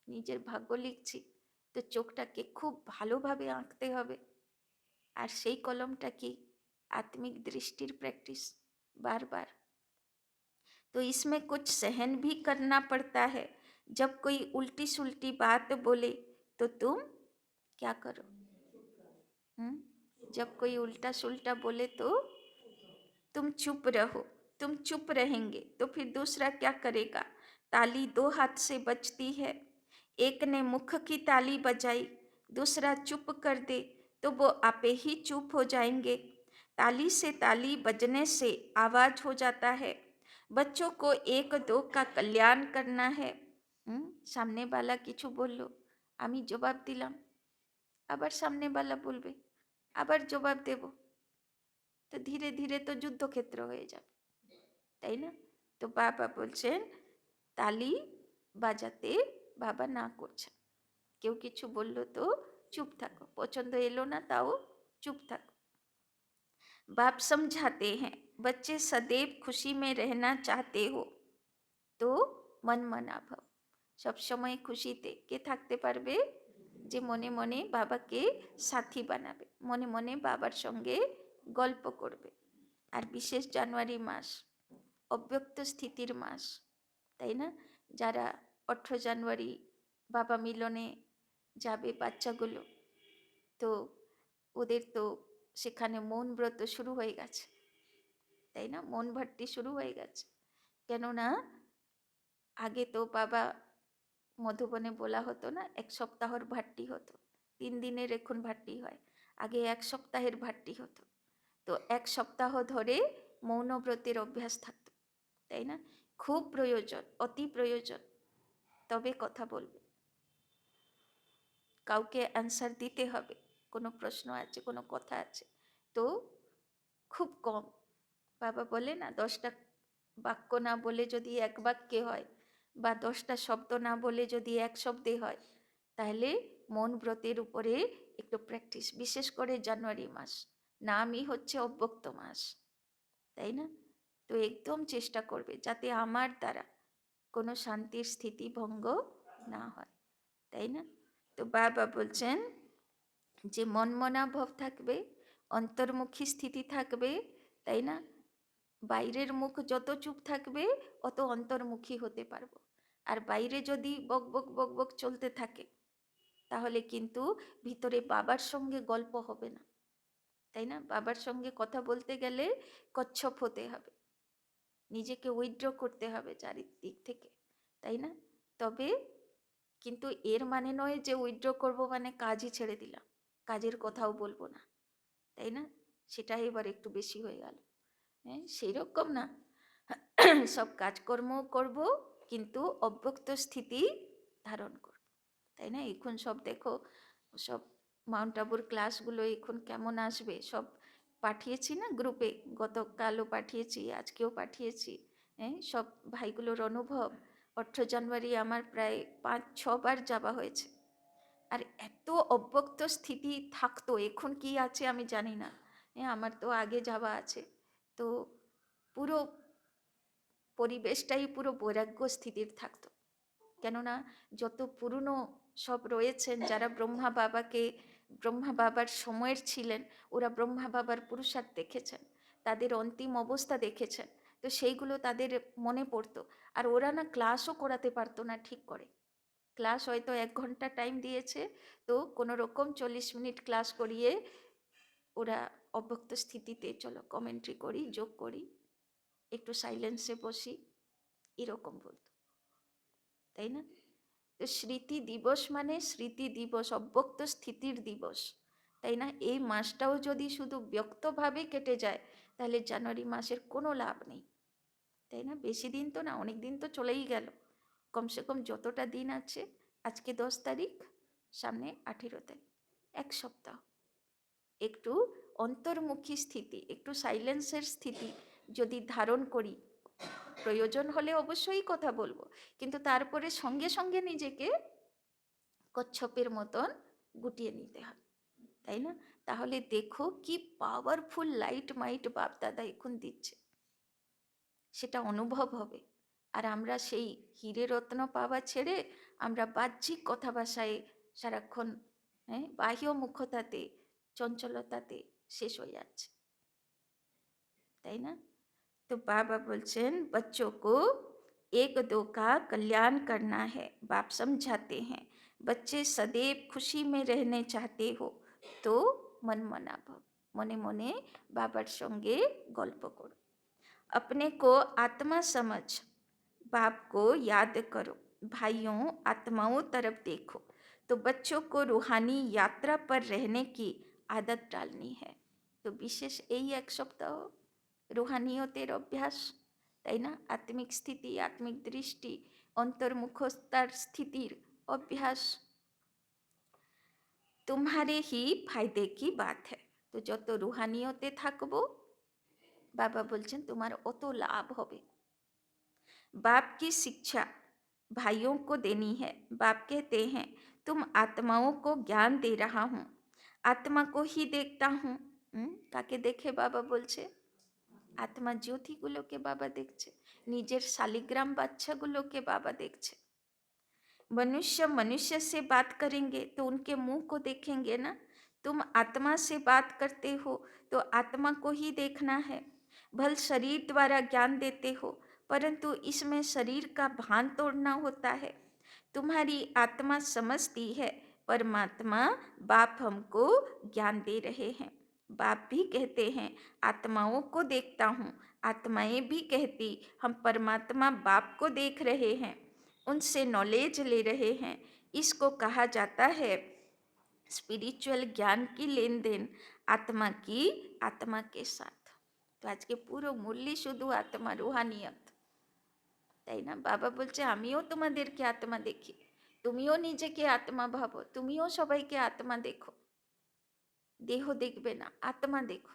নিজের ভাগ্য লিখছি, তো চোখটাকে খুব ভালোভাবে আঁকতে হবে। আর সেই কলমটা কি? आत्मिक दृष्टिर प्रैक्टिस बार बार। तो इसमें कुछ सहन भी करना पड़ता है, जब कोई उल्टी सुल्टी बात बोले तो तुम क्या करो? जब कोई उल्टा सुल्टा बोले तो तुम चुप रहो, तुम चुप रहेंगे तो फिर दूसरा क्या करेगा? ताली दो हाथ से बजती है, एक ने मुख की ताली बजाई, दूसरा चुप कर दे तो वो आपे ही चुप हो जाएंगे। ताली से ताली बजने से आवाज हो जाता है। बच्चों को एक दो का कल्याण करना है। सामने वाला किछु बोललो, आमी जवाब दिलाम, आबार सामने वाला बोलबे, आबार जवाब देबो, तो धीरे धीरे तो যুদ্ধক্ষেত্র হয়ে যাবে, তাই না? তো বাবা বলছেন তালি বাজাতে বাবা না করছেন, কেউ কিছু বললো তো চুপ থাকো, পছন্দ এলো না তাও চুপ থাকো। बाप समझाते हैं, बच्चे सदैव खुशी में रहना चाहते हो तो मन मना भव, सब समय खुशीते কে থাকতে পারবে? যে মনে মনে বাবাকে সাথী বানাবে, মনে মনে বাবার সঙ্গে গল্প করবে। আর বিশেষ জানুয়ারি মাস অব্যক্ত স্থিতির মাস, তাই না? যারা 18 জানুয়ারি বাবা মিলনে যাবে বাচ্চাগুলো, তো ওদের তো সেখানে মৌন ব্রত শুরু হয়ে গেছে, তাই না? মন ভাট্টি শুরু হয়ে গেছে, কেননা আগে তো বাবা মধুবনে বলা হতো না, 1 সপ্তাহের ভাট্টি হতো, 3 দিনের এখন ভাট্টি হয়, আগে 1 সপ্তাহের ভাট্টি হতো। তো 1 সপ্তাহ ধরে মৌনব্রতের অভ্যাস থাকতো, তাই না? খুব প্রয়োজন, অতি প্রয়োজন, তবে কথা বলবে, কাউকে অ্যান্সার দিতে হবে, কোনো প্রশ্ন আছে, কোনো কথা আছে, তো খুব কম। বাবা বলে না 10টা বাক্য না বলে যদি 1 বাক্যে হয়, বা 10টা শব্দ না বলে যদি 1 শব্দে হয়, তাহলে মন ব্রতের উপরে একটু প্র্যাকটিস, বিশেষ করে জানুয়ারি মাস নামই হচ্ছে অব্যক্ত মাস, তাই না? তো একদম চেষ্টা করবে যাতে আমার দ্বারা কোনো শান্তির স্থিতি ভঙ্গ না হয়, তাই না? তো বাবা বলছেন যে মনমনা ভাব থাকবে, অন্তর্মুখী স্থিতি থাকবে, তাই না? বাইরের মুখ যত চুপ থাকবে অত অন্তর্মুখী হতে পারবো। আর বাইরে যদি বক বক বক বক চলতে থাকে তাহলে কিন্তু ভিতরে বাবার সঙ্গে গল্প হবে না, তাই না? বাবার সঙ্গে কথা বলতে গেলে কচ্ছপ হতে হবে, নিজেকে উইথড্র করতে হবে চারিদিক থেকে, তাই না? তবে কিন্তু এর মানে নয় যে উইথড্র করব মানে কাজই ছেড়ে দিলাম, কাজের কথাও বলবো না, তাই না? সেটা এবার একটু বেশি হয়ে গেল। হ্যাঁ, সেই রকম না, সব কাজকর্ম করব কিন্তু অব্যক্ত স্থিতি ধারণ করব, তাই না? এখন সব দেখো, সব মাউন্ট আবুর ক্লাসগুলো এখন কেমন আসবে, সব পাঠিয়েছি না গ্রুপে, গতকালও পাঠিয়েছি, আজকেও পাঠিয়েছি। হ্যাঁ, সব ভাইগুলোর অনুভব, 8 জানুয়ারি আমার প্রায় 5-6 বার যাওয়া হয়েছে। আর এত অব্যক্ত স্থিতি থাকতো, এখন কি আছে আমি জানি না। হ্যাঁ, আমার তো আগে যাওয়া আছে, তো পুরো পরিবেশটাই পুরো বৈরাগ্য স্থিতির থাকতো। কেননা যত পুরনো সব রয়েছেন যারা ব্রহ্মা বাবার সময়ের ছিলেন, ওরা ব্রহ্মা বাবার পুরুষার্থ দেখেছেন, তাদের অন্তিম অবস্থা দেখেছেন, তো সেইগুলো তাদের মনে পড়তো। আর ওরা না ক্লাসও করাতে পারতো না ঠিক করে, ক্লাস হয়তো 1 ঘন্টা টাইম দিয়েছে, তো কোনো রকম 40 মিনিট ক্লাস করিয়ে ওরা অব্যক্ত স্থিতিতে চলো কমেন্ট্রি করি, যোগ করি, একটু সাইলেন্সে বসি, এরকম বলতো, তাই না? তো স্মৃতি দিবস মানে স্মৃতি দিবস, অব্যক্ত স্থিতির দিবস, তাই না? এই মাসটাও যদি শুধু ব্যক্তভাবে কেটে যায় তাহলে জানুয়ারি মাসের কোনো লাভ নেই, তাই না? বেশি দিন তো না, অনেক দিন তো চলেই গেল, কমসে কম যতটা দিন আছে, আজকে 10 তারিখ, সামনে 18 তারিখ, 1 সপ্তাহ একটু অন্তর্মুখী স্থিতি, একটু সাইলেন্সের স্থিতি যদি ধারণ করি, প্রয়োজন হলে অবশ্যই কথা বলবো, কিন্তু তারপরে সঙ্গে সঙ্গে নিজেকে কচ্ছপের মতন গুটিয়ে নিতে হবে, তাই না? তাহলে দেখো কি পাওয়ারফুল লাইট মাইট বাপ দাদা এখন দিচ্ছে, সেটা অনুভব হবে। আর আমরা সেই হিরে রত্ন পাওয়া ছেড়ে আমরা বাহ্যিক কথা ভাষায় সারাক্ষণ, হ্যাঁ, বাহ্য মুখতাতে, চঞ্চলতাতে শেষ হয়ে যাচ্ছে, তাই না? तो बाबा बोलছেন बच्चों को एक दो का कल्याण करना है, बाप समझाते हैं बच्चे सदैव खुशी में रहने चाहते हो तो मन मना भव, মনে মনে বাবার সঙ্গে গল্প করো, अपने को आत्मा समझ बाप को याद करो, भाइयों आत्माओं तरफ देखो, तो बच्चों को रूहानी यात्रा पर रहने की आदत डालनी है। तो विशेष यही 1 সপ্তাহ রুহানিয়তের অভ্যাস, তাই না? আত্মিক স্থিতি, আত্মিক দৃষ্টি, অন্তর্মুখতার স্থিতির অভ্যাস तुम्हारे ही फायदे की बात है। তো যত রুহানিয়তে থাকবো, বাবা বলছেন তোমার অত লাভ হবে। बाप की शिक्षा भाइयों को देनी है। बाप कहते हैं तुम आत्माओं को ज्ञान दे रहा हूँ, आत्मा को ही देखता हूँ। কাকে দেখে বাবা বলছে? আত্মা জ্যোতিগুলোকে বাবা দেখছে, নিজের শালিগ্রাম বাচ্চাগুলোকে বাবা দেখছে। मनुष्य मनुष्य से बात करेंगे तो उनके मुंह को देखेंगे ना, तुम आत्मा से बात करते हो तो आत्मा को ही देखना है। भल शरीर द्वारा ज्ञान देते हो परंतु इसमें शरीर का भान तोड़ना होता है। तुम्हारी आत्मा समझती है परमात्मा बाप हमको ज्ञान दे रहे हैं। बाप भी कहते हैं आत्माओं को देखता हूँ, आत्माएं भी कहती हम परमात्मा बाप को देख रहे हैं, उनसे नॉलेज ले रहे हैं। इसको कहा जाता है स्पिरिचुअल ज्ञान की लेन देन आत्मा के साथ। तो आज के पूरा मूल्य शुद्ध आत्मा रूहानियत, তাই না? বাবা বলছে আমিও তোমাদেরকে আত্মা দেখি, তুমিও নিজেকে আত্মা ভাবো, তুমিও সবাইকে আত্মা দেখো, দেহ দেখবে না, আত্মা দেখো।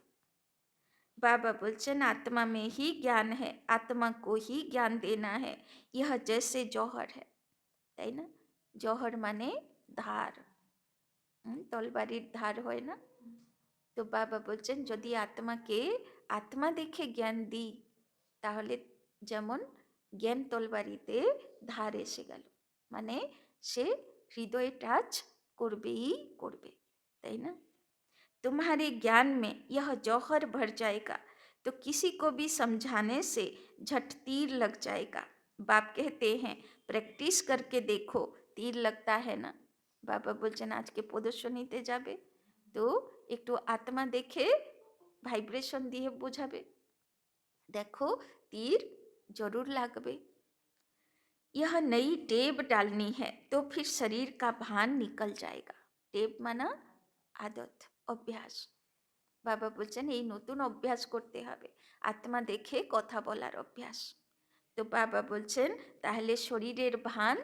बाबा बोलचन आत्मा में ही ज्ञान है, आत्मा को ही ज्ञान देना है, यह जैसे जौहर है, তাই না? জহর মানে ধার, তলবারির ধার হয় না? তো বাবা বলছেন যদি আত্মাকে আত্মা দেখে জ্ঞান দিই তাহলে যেমন জ্ঞান তলবারিতে ধার এসে গেল, মানে সে হৃদয়ে টাচ করবেই করবে, তাই না? तुम्हारे ज्ञान में यह जौहर भर जाएगा तो किसी को भी समझाने से झट तीर लग जाएगा। बाप कहते हैं प्रैक्टिस करके देखो, तीर लगता है ना। বাবা বলছেন আজকে প্রদর্শনীতে যাবে তো একটু আত্মা দেখে ভাইব্রেশন দিয়ে বোঝাবে, দেখো তীর जरूर লাগবে। यह नई टेप डालनी है तो फिर शरीर का भान निकल जाएगा। टेप माना आदत, অভ্যাস। বাবা বলছেন এই নতুন অভ্যাস করতে হবে, আত্মা দেখে কথা বলার অভ্যাস। তো বাবা বলছেন তাহলে শরীরের ভান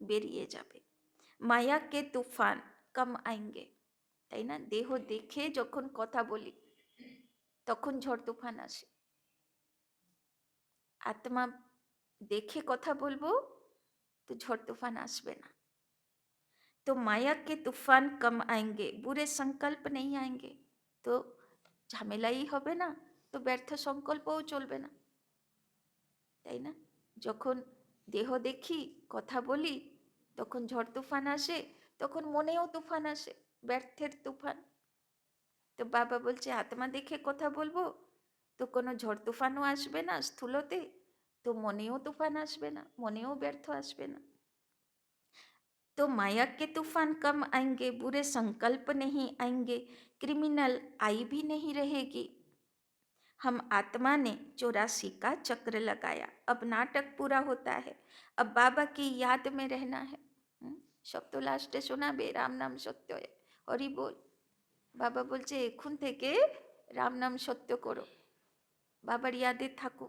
বেরিয়ে যাবে। মায়া কে তুফান কম আएंगे, তাই না? দেহ দেখে যখন কথা বলি তখন ঝড় তুফান আসে। আত্মা দেখে কথা বলবো তো ঝড় তুফান আসবে না। तो माया के तूफान कम आएंगे, बुरे संकल्प नहीं आएंगे। तो ঝামেলাই হবে না, তো ব্যর্থ সংকল্পও চলবে না, তাই না? যখন দেহ দেখি কথা বলি তখন ঝড় তুফান আসে, তখন মনেও তুফান আসে, ব্যর্থের তুফান। তো বাবা বলছে আত্মা দেখে কথা বলবো তো কোনো ঝড় তুফানও আসবে না স্থূলতে, তো মনেও তুফান আসবে না, মনেও ব্যর্থ আসবে না। तो माया के तूफान कम आएंगे, बुरे संकल्प नहीं आएंगे, क्रिमिनल आई भी नहीं रहेगी। हम आत्मा ने 84 का चक्र लगाया, अब नाटक पूरा होता है, अब बाबा की याद में रहना है। সব তো লাস্টে শোনাবে রাম নাম সত্য, হরি বল। বাবা বলছে এখন থেকে রাম নাম সত্য করো, বাবার ইয়াদে থাকো,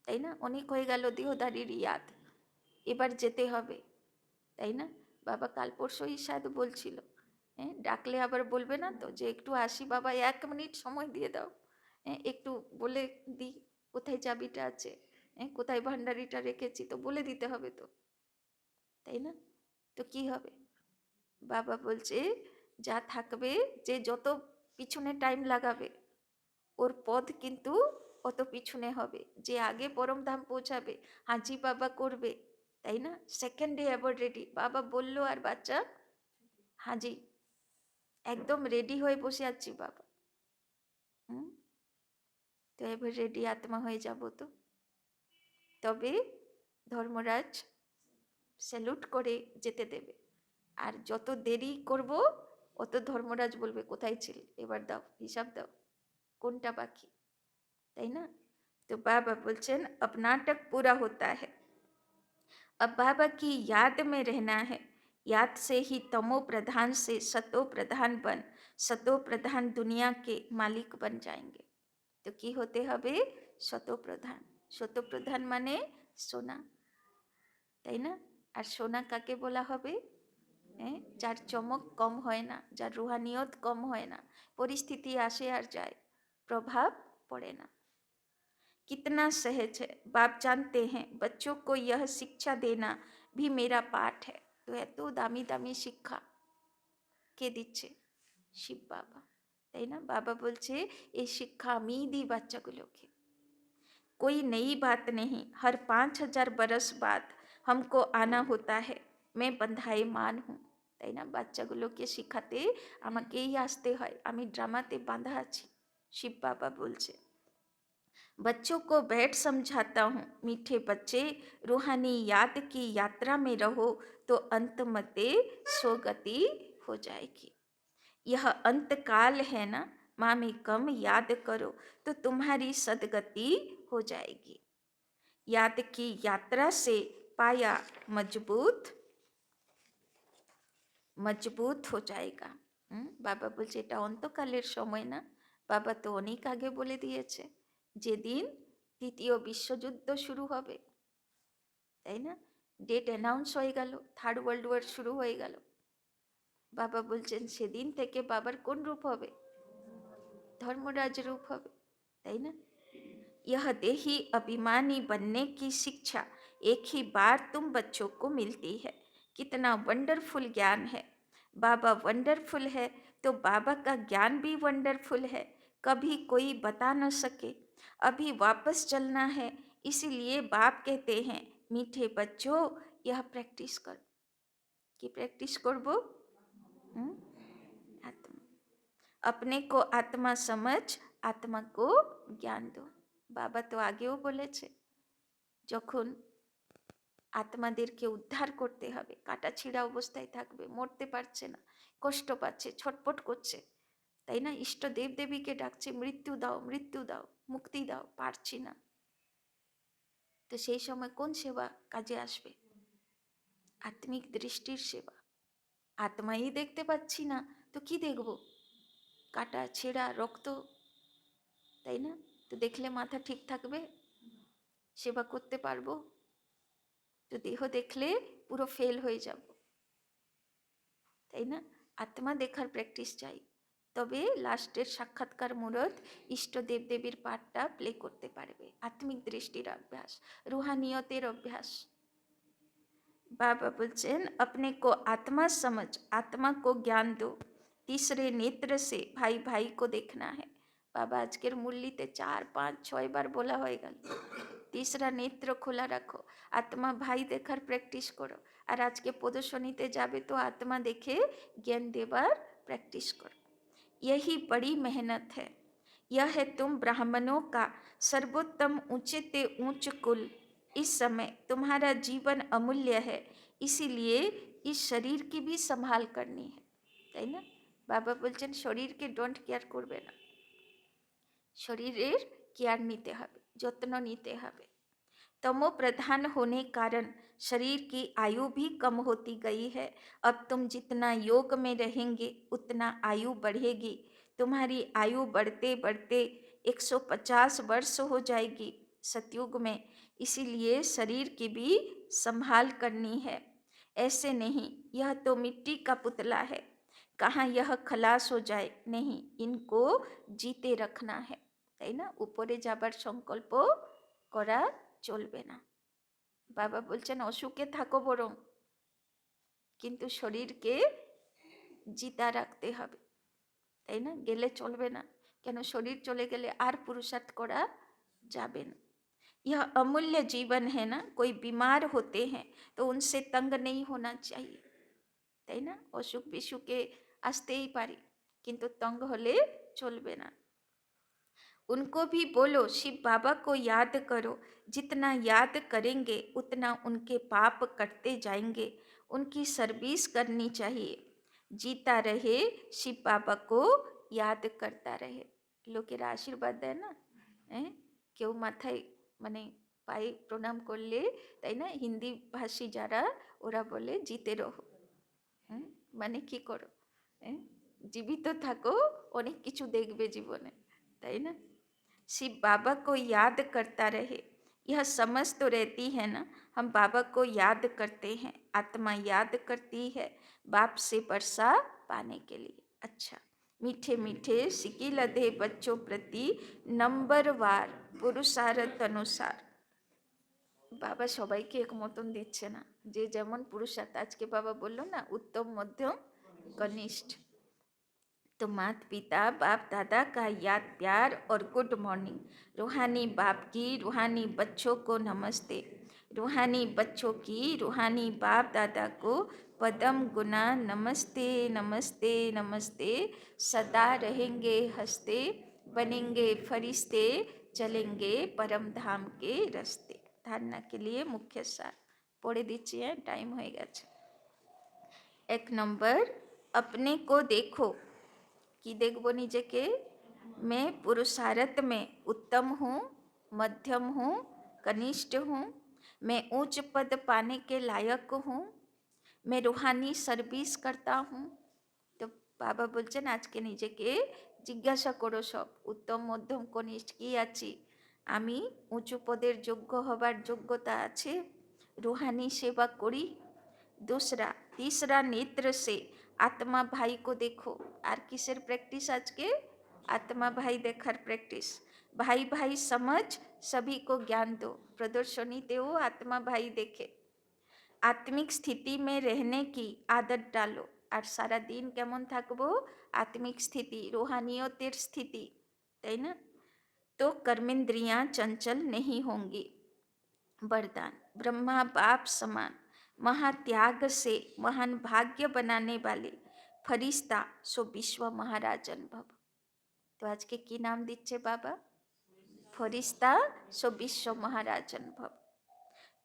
তাই না? অনেক হয়ে গেল দেহধারীর ইয়াদ, এবার যেতে হবে, তাই না? বাবা কাল পরশুই শায়দ বলছিল, হ্যাঁ ডাকলে আবার বলবে না তো যে একটু আসি বাবা, 1 মিনিট সময় দিয়ে দাও, হ্যাঁ একটু বলে দিই কোথায় চাবিটা আছে, হ্যাঁ কোথায় ভান্ডারিটা রেখেছি, তো বলে দিতে হবে তো, তাই না? তো কি হবে? বাবা বলছে যা থাকবে, যে যত পিছনে টাইম লাগাবে ওর পদ কিন্তু অত পিছনে হবে, যে আগে পরমধাম পৌঁছাবে হাজি বাবা করবে, তাই না? সেকেন্ডে এবার রেডি, বাবা বললো আর বাচ্চা হাজি, একদম রেডি হয়ে বসে আছি বাবা। তো এবার রেডি আত্মা হয়ে যাব, তো তবে ধর্মরাজ স্যালুট করে যেতে দেবে, আর যত দেরি করব অত ধর্মরাজ বলবে কোথায় ছিল, এবার দাও হিসাব দাও, কোনটা বাকি, তাই না? तो बाबा बोलছেন अब नाटक पूरा होता है, अब बाबा की याद में रहना है, याद से ही तमो प्रधान से सतो प्रधान बन सतो प्रधान दुनिया के मालिक बन जाएंगे। तो কি হতে হবে? শত প্রধান। শত প্রধান মানে সোনা, তাই না? আর সোনা কাকে বলা হবে? হ্যাঁ, যার চমক কম হয় না, যার রুহানিয়ত কম হয় না, পরিস্থিতি আসে আর যায়, প্রভাব পড়ে না। कितना सहज है, बाप जानते हैं बच्चों को यह शिक्षा देना भी मेरा पाठ है। तो এত দামি দামি শিক্ষা কে দিচ্ছে? শিব বাবা, তাই না? বাবা বলছে এই শিক্ষা আমিই দিই বাচ্চাগুলোকে। कोई नई बात नहीं, हर 5000 बरस बाद हमको आना होता है, मैं बंधाए मान हूँ, তাই না? বাচ্চাগুলোকে শিখাতে আমাকেই আসতে হয়, আমি ড্রামাতে বাঁধা আছি, শিব বাবা বলছে। बच्चों को बैठ समझाता हूँ, मीठे बच्चे रूहानी याद की यात्रा में रहो तो अंत मते स्वगति हो जाएगी। यह अंत काल है ना, माँ में कम याद करो तो तुम्हारी सदगति हो जाएगी। याद की यात्रा से पाया मजबूत मजबूत हो जाएगा। বাবা বলছে এটা অন্তকালের সময় না, বাবা তো অনেক আগে বলে দিয়েছে যেদিন দ্বিতীয় বিশ্বযুদ্ধ শুরু হবে, তাই না? ডেট অ্যানাউন্স হয়ে গেল, থার্ড ওয়ার্ল্ড ওয়ার শুরু হয়ে গেল। বাবা বলছেন সেদিন থেকে বাবার কোন রূপ হবে? ধর্মরাজ রূপ হবে, তাই না? यह देही अभिमानी बनने की शिक्षा एक ही बार तुम बच्चों को मिलती है। कितना वंडरफुल ज्ञान है, बाबा वंडरफुल है तो बाबा का ज्ञान भी वंडरफुल है, कभी कोई बता न सके। अभी वापस चलना है, इसीलिए बाप कहते हैं मीठे बच्चों यह प्रैक्टिस कर। कि प्रैक्टिस करबो? आत्मा, अपने को आत्मा समझ आत्मा को ज्ञान दो। বাবা তো আগেও বলেছে যখন আত্মাদেরকে উদ্ধার করতে হবে, কাটা ছিঁড়া অবস্থায় থাকবে, মরতে পারছে না, কষ্ট পাচ্ছে, ছটপট করছে, তাই না? ইষ্ট দেবদেবীকে ডাকছে, মৃত্যু দাও, মৃত্যু দাও, মুক্তি দাও, পারছি না। তো সেই সময় কোন সেবা কাজে আসবে? আত্মিক দৃষ্টির সেবা। আত্মাই দেখতে পাচ্ছি না তো কি দেখব? কাটা ছেঁড়া রক্ত, তাই না? তো দেখলে মাথা ঠিক থাকবে? সেবা করতে পারবো? তো দেহ দেখলে পুরো ফেল হয়ে যাব, তাই না? আত্মা দেখার প্র্যাকটিস চাই, তবে লাস্টের সাক্ষাৎকার মূরত ইষ্ট দেবদেবীর পার্টটা প্লে করতে পারবে। আত্মিক দৃষ্টির অভ্যাস, রুহানিয়তের অভ্যাস। बाबा बोलचन अपने को आत्मा समझ, आत्मा को ज्ञान दो, तीसरे नेत्र से भाई भाई को देखना है। बाबा आजकेर मुरलीते 4 5 6 বার বলা হয়ে গেল। तीसरा नेत्र খোলা রাখো, आत्मा भाई দেখার প্র্যাকটিস করো। আর আজকে প্রদর্শনীতে যাবে তো आत्मा দেখে জ্ঞান দেবার প্র্যাকটিস করো। यही बड़ी मेहनत है। यह है तुम ब्राह्मणों का सर्वोत्तम ऊंचे ते ऊंच कुल। इस समय तुम्हारा जीवन अमूल्य है, इसीलिए इस शरीर की भी संभाल करनी है, তাই না? বাবা বলছেন শরীরকে ডোন্ট কেয়ার করবে না, শরীরের কেয়ার নিতে হবে, যত্ন নিতে হবে। तमो प्रधान होने कारण शरीर की आयु भी कम होती गई है। अब तुम जितना योग में रहेंगे उतना आयु बढ़ेगी। तुम्हारी आयु बढ़ते बढ़ते 150 वर्ष हो जाएगी सतयुग में, इसीलिए शरीर की भी संभाल करनी है। ऐसे नहीं, यह तो मिट्टी का पुतला है, कहाँ यह खलास हो जाए, नहीं, इनको जीते रखना है, তাই না? উপরে যাবার সংকল্প করা চলবে না। বাবা বলছেন অসুখে থাকো বরং, কিন্তু শরীরকে জিতা রাখতে হবে, তাই না? গেলে চলবে না, কেন শরীর চলে গেলে আর পুরুষার্থ করা যাবে না। यह अमूल्य जीवन है ना, कोई बीमार होते हैं तो उनसे तंग नहीं होना चाहिए, তাই না? অসুখ বিসুখে আসতেই পারি, কিন্তু তঙ্গ হলে চলবে না। उनको भी बोलो शिव बाबा को याद करो, जितना याद करेंगे उतना उनके पाप कटते जाएंगे, उनकी सर्विस करनी चाहिए। जीता रहे, शिव बाबा को याद करता रहे। লোকের আশীর্বাদ দেয় না, হ্যাঁ, কেউ মাথায় মানে পায়ে প্রণাম করলে, তাই না, হিন্দি ভাষী যারা ওরা বলে জিতে রহো, হ্যাঁ, মানে কি করো, হ্যাঁ, জীবিত থাকো, অনেক কিছু দেখবে জীবনে, তাই না? शिव बाबा को याद करता रहे, यह समझ तो रहती है ना, हम बाबा को याद करते हैं, आत्मा याद करती है बाप से वर्षा पाने के लिए। अच्छा, मीठे मीठे सिकी लदे बच्चों प्रति नंबरवार पुरुषार्थ अनुसार। বাবা সবাইকে এক মতন দিচ্ছে না, যে যেমন পুরুষার্থ। আজকে বাবা বললো না উত্তম মধ্যম কনিষ্ঠ। तो माता पिता बाप दादा का याद प्यार और गुड मॉर्निंग। रूहानी बाप की रूहानी बच्चों को नमस्ते, रूहानी बच्चों की रूहानी बाप दादा को पदम गुना नमस्ते नमस्ते नमस्ते। सदा रहेंगे हंसते, बनेंगे फरिश्ते, चलेंगे परम धाम के रास्ते। धारणा के लिए मुख्य सार पढ़े दीजिए, टाइम हो गया। 1 नंबर, अपने को देखो, कि देखबो निजेके, मैं पुरुषार्थ में उत्तम हूँ, मध्यम हूँ, कनिष्ठ हूँ, मैं ऊंच पद पाने के लायक हूँ, मैं रूहानी सर्विस करता हूँ। तो बाबा बोलছেন আজকে নিজেকে জিজ্ঞাসা করো সব, উত্তম মধ্যম কনিষ্ঠ কি আছি আমি, উঁচু পদের যোগ্য হবার যোগ্যতা আছে, रूहानी सेवा करी। दूसरा, तीसरा नेत्र से आत्मा भाई को देखो। আর কিসের প্র্যাকটিস আজকে? आत्मा भाई দেখার প্র্যাকটিস। भाई भाई समझ सभी को ज्ञान दो। প্রদর্শনীতেও आत्मा भाई দেখে आत्मिक स्थिति में रहने की आदत डालो। আর সারা দিন কেমন থাকবো? आत्मिक स्थिति, रूहानियतेर स्थिति, তাই না? तो कर्मेंद्रियां चंचल नहीं होंगी। वरदान, ब्रह्मा बाप समान महात्याग से महान भाग्य बनाने वाले फरिश्ता सो विश्व महाराजन भव। तो आज के की नाम दीजिए बाबा? फरिश्ता सो विश्व महाराजन भव।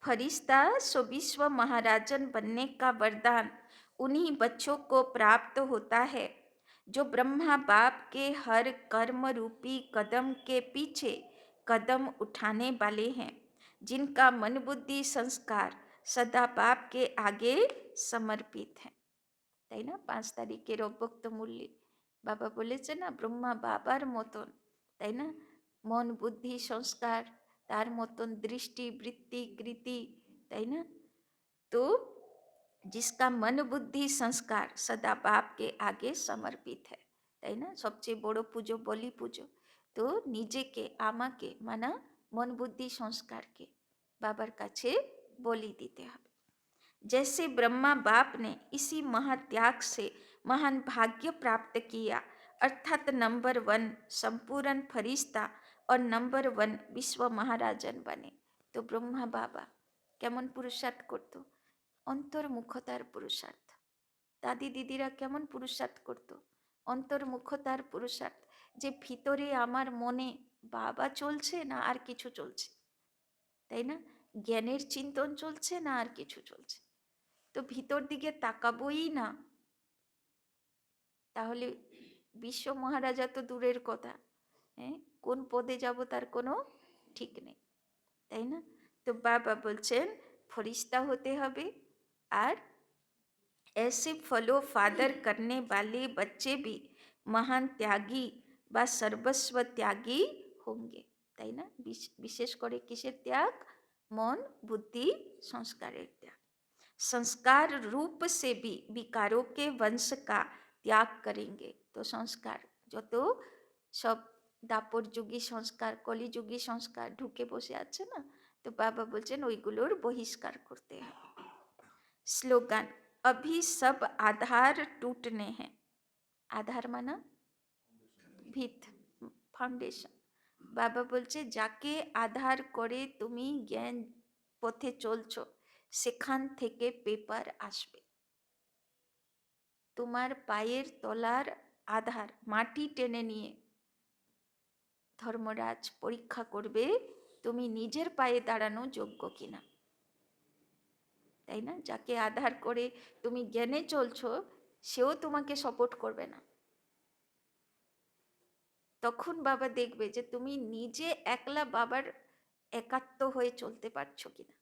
फरिश्ता सो विश्व महाराजन बनने का वरदान उन्हीं बच्चों को प्राप्त होता है जो ब्रह्मा बाप के हर कर्म रूपी कदम के पीछे कदम उठाने वाले हैं, जिनका मन बुद्धि संस्कार सदा बाप के आगे समर्पित है। তাই না? 5 তারিখের অব্যক্ত মূল্যে বাবা বলেছে না, ব্রহ্মা বাবার মতন, তাই না? মন বুদ্ধি সংস্কার তার মতন, দৃষ্টি বৃত্তি কৃতি, তাই না? तो जिसका मन बुद्धि संस्कार सदा बाप के आगे समर्पित है, তাই না? সবচেয়ে বড় পুজো বলি পুজো। তো নিজেকে আমাকে মানা মন বুদ্ধি সংস্কারকে বাবার কাছে বলি দিতে হবে। जैसे ब्रह्मा बाप ने इसी महात्याग से महान भाग्य प्राप्त किया, अर्थात नंबर 1 संपूर्ण फरिश्ता और नंबर 1 विश्व महाराजन बने। तो ब्रह्मा बाबा কেমন পুরুষার্থ করত? অন্তর্মুখতার পুরুষার্থ। দাদি দিদিরা কেমন পুরুষার্থ করত? অন্তর্মুখতার পুরুষার্থ, যে ভিতরে আমার মনে বাবা চলছে না আর কিছু চলছে, তাই না? জ্ঞানের চিন্তন চলছে না আর কিছু চলছে, তো ভিতর দিকে তাকাবোই না, তাহলে বিশ্ব মহারাজা তো দূরের কথা, হ্যাঁ, কোন পদে যাব তার কোনো ঠিক নেই, তাই না? তো বাবা বলছেন ফরিস্তা হতে হবে, আর ऐसे फॉलो फादर करने वाले बच्चे भी महान त्यागी বা সর্বস্ব ত্যাগী होंगे, তাই না? বিশেষ করে কিসের ত্যাগ? মন বুদ্ধি সংস্কারের ত্যাগ। संस्कार रूप से भी विकारों के वंश का त्याग करेंगे। तो संस्कार যত সব দাপর যুগী সংস্কার, কলিযুগী সংস্কার ঢুকে বসে আছে না, তো বাবা বলছেন ওইগুলোর বহিষ্কার করতে হবে। স্লোগান, अभी सब आधार टूटने हैं। আধার মানা ভিত, ফাউন্ডেশন। বাবা বলছে যাকে আধার করে তুমি জ্ঞান পথে চলছো, সেখান থেকে পেপার আসবে। তোমার পায়ের তলার আধার মাটি টেনে নিয়ে ধর্মরাজ পরীক্ষা করবে তুমি নিজের পায়ে দাঁড়ানো যোগ্য কিনা, তাই না? যাকে আধার করে তুমি জ্ঞানে চলছো, সেও তোমাকে সাপোর্ট করবে না। তখন বাবা দেখবে যে তুমি নিজে একলা বাবার একাত্ম হয়ে চলতে পারছো কিনা,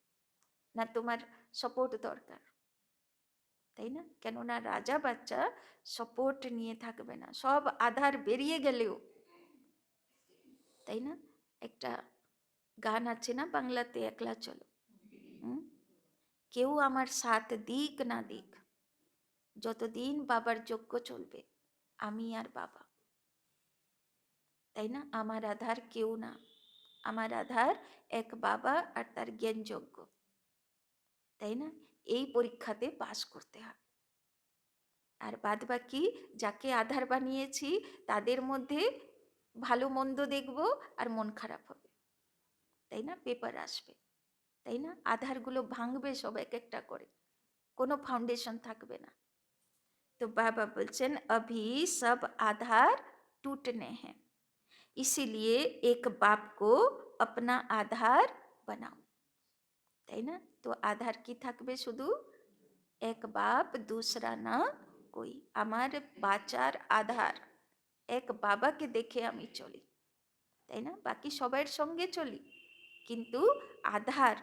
না তোমার সাপোর্ট দরকার, তাই না? কেননা রাজা বাচ্চা সাপোর্ট নিয়ে থাকবে না, সব আধার বেরিয়ে গেলেও, তাই না? একটা গান আছে না বাংলাতে, একলা চলো, কেউ আমার সাথ দিক না দিক, যতদিন বাবার যোগ্য চলবে আমি আর বাবা, তাই না? আমার আধার কেউ না, আমার আধার এক বাবা আর তার জ্ঞান যোগ্য, তাই না? এই পরীক্ষাতে পাস করতে হবে। আর বাদ বাকি যাকে আধার বানিয়েছি তাদের মধ্যে ভালো মন্দ দেখব আর মন খারাপ হবে, তাই না? পেপার আসবে, তাই না? আধারগুলো ভাঙবে সব এক একটা করে, কোনো ফাউন্ডেশন থাকবে না। তো বাবা বলছেন अभी सब आधार टूटने हैं, इसीलिए एक बाप को अपना आधार बनाओ, তাই না? তো আধার কি থাকবে? শুধু এক বাপ, दूसरा না কই। আমার বাঁচার আধার এক বাবাকে দেখে আমি চলি, তাই না? বাকি সবার সঙ্গে চলি, কিন্তু আধার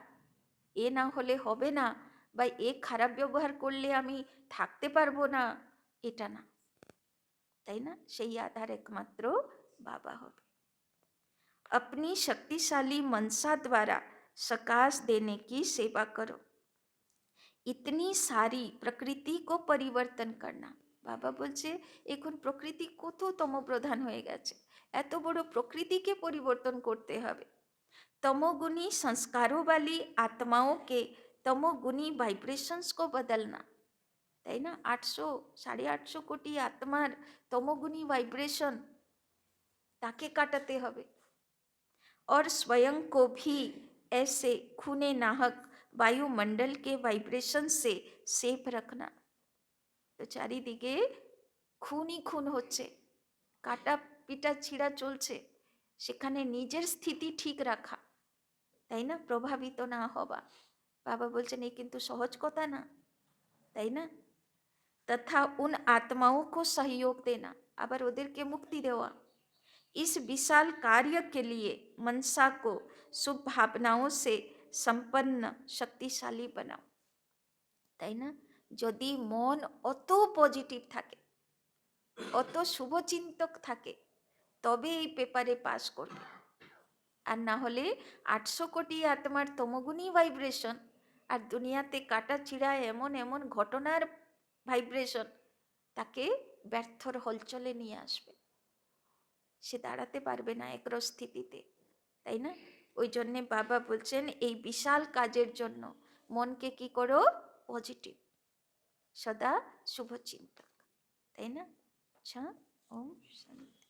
এ না হলে হবে না, বা এ খারাপ ব্যবহার করলে আমি থাকতে পারবো না, এটা না, তাই না? সেই আধার একমাত্র বাবা হবে। अपनी शक्तिशाली मनसा द्वारा सकाश देने की सेवा करो। इतनी सारी प्रकृति को परिवर्तन करना, বাবা বলছে এখন প্রকৃতি কত তমপ্রধান হয়ে গেছে, এত বড় প্রকৃতিকে পরিবর্তন করতে হবে। तमोगुनी संस्कारों वाली आत्माओं के तमोगुनी वाइब्रेशंस को बदलना, তাই না? 800 850 কোটি আত্মার তমোগুণী ভাইব্রেশন, তাকে কাটাতে হবে। और स्वयं को भी ऐसे खूने नाहक वायुमंडल के वाइब्रेशन से सेफ रखना। তো চারিদিকে খুনই খুন হচ্ছে, কাটা পিটা ছিঁড়া চলছে, সেখানে নিজের স্থিতি ঠিক রাখা, তাই না? প্রভাবিত না হওয়া। বাবা বলছেন এই কিন্তু সহজ কথা না, তাই না? तथा उन आत्माओं को सहयोग देना, আবার ওদেরকে মুক্তি দেওয়া। इस विशाल कार्य के लिए मनसा को शुभ भावनाओं से संपन्न शक्तिशाली बनाओ। তাই না? যদি মন অত পজিটিভ থাকে, অত শুভচিন্তক থাকে, তবে এই পেপারে পাস করবে। আর না হলে 800 কোটি আত্মার তমগুণী ভাইব্রেশন আর দুনিয়াতে কাটা ছিঁড়া এমন এমন ঘটনার ভাইব্রেশন তাকে ব্যর্থর হলচলে নিয়ে আসবে, সে দাঁড়াতে পারবে না একরস স্থিতিতে, তাই না? ওই জন্যে বাবা বলছেন এই বিশাল কাজের জন্য মনকে কি করো? পজিটিভ, সদা শুভচিন্তক, তাই না? আচ্ছা, ওম শান্তি।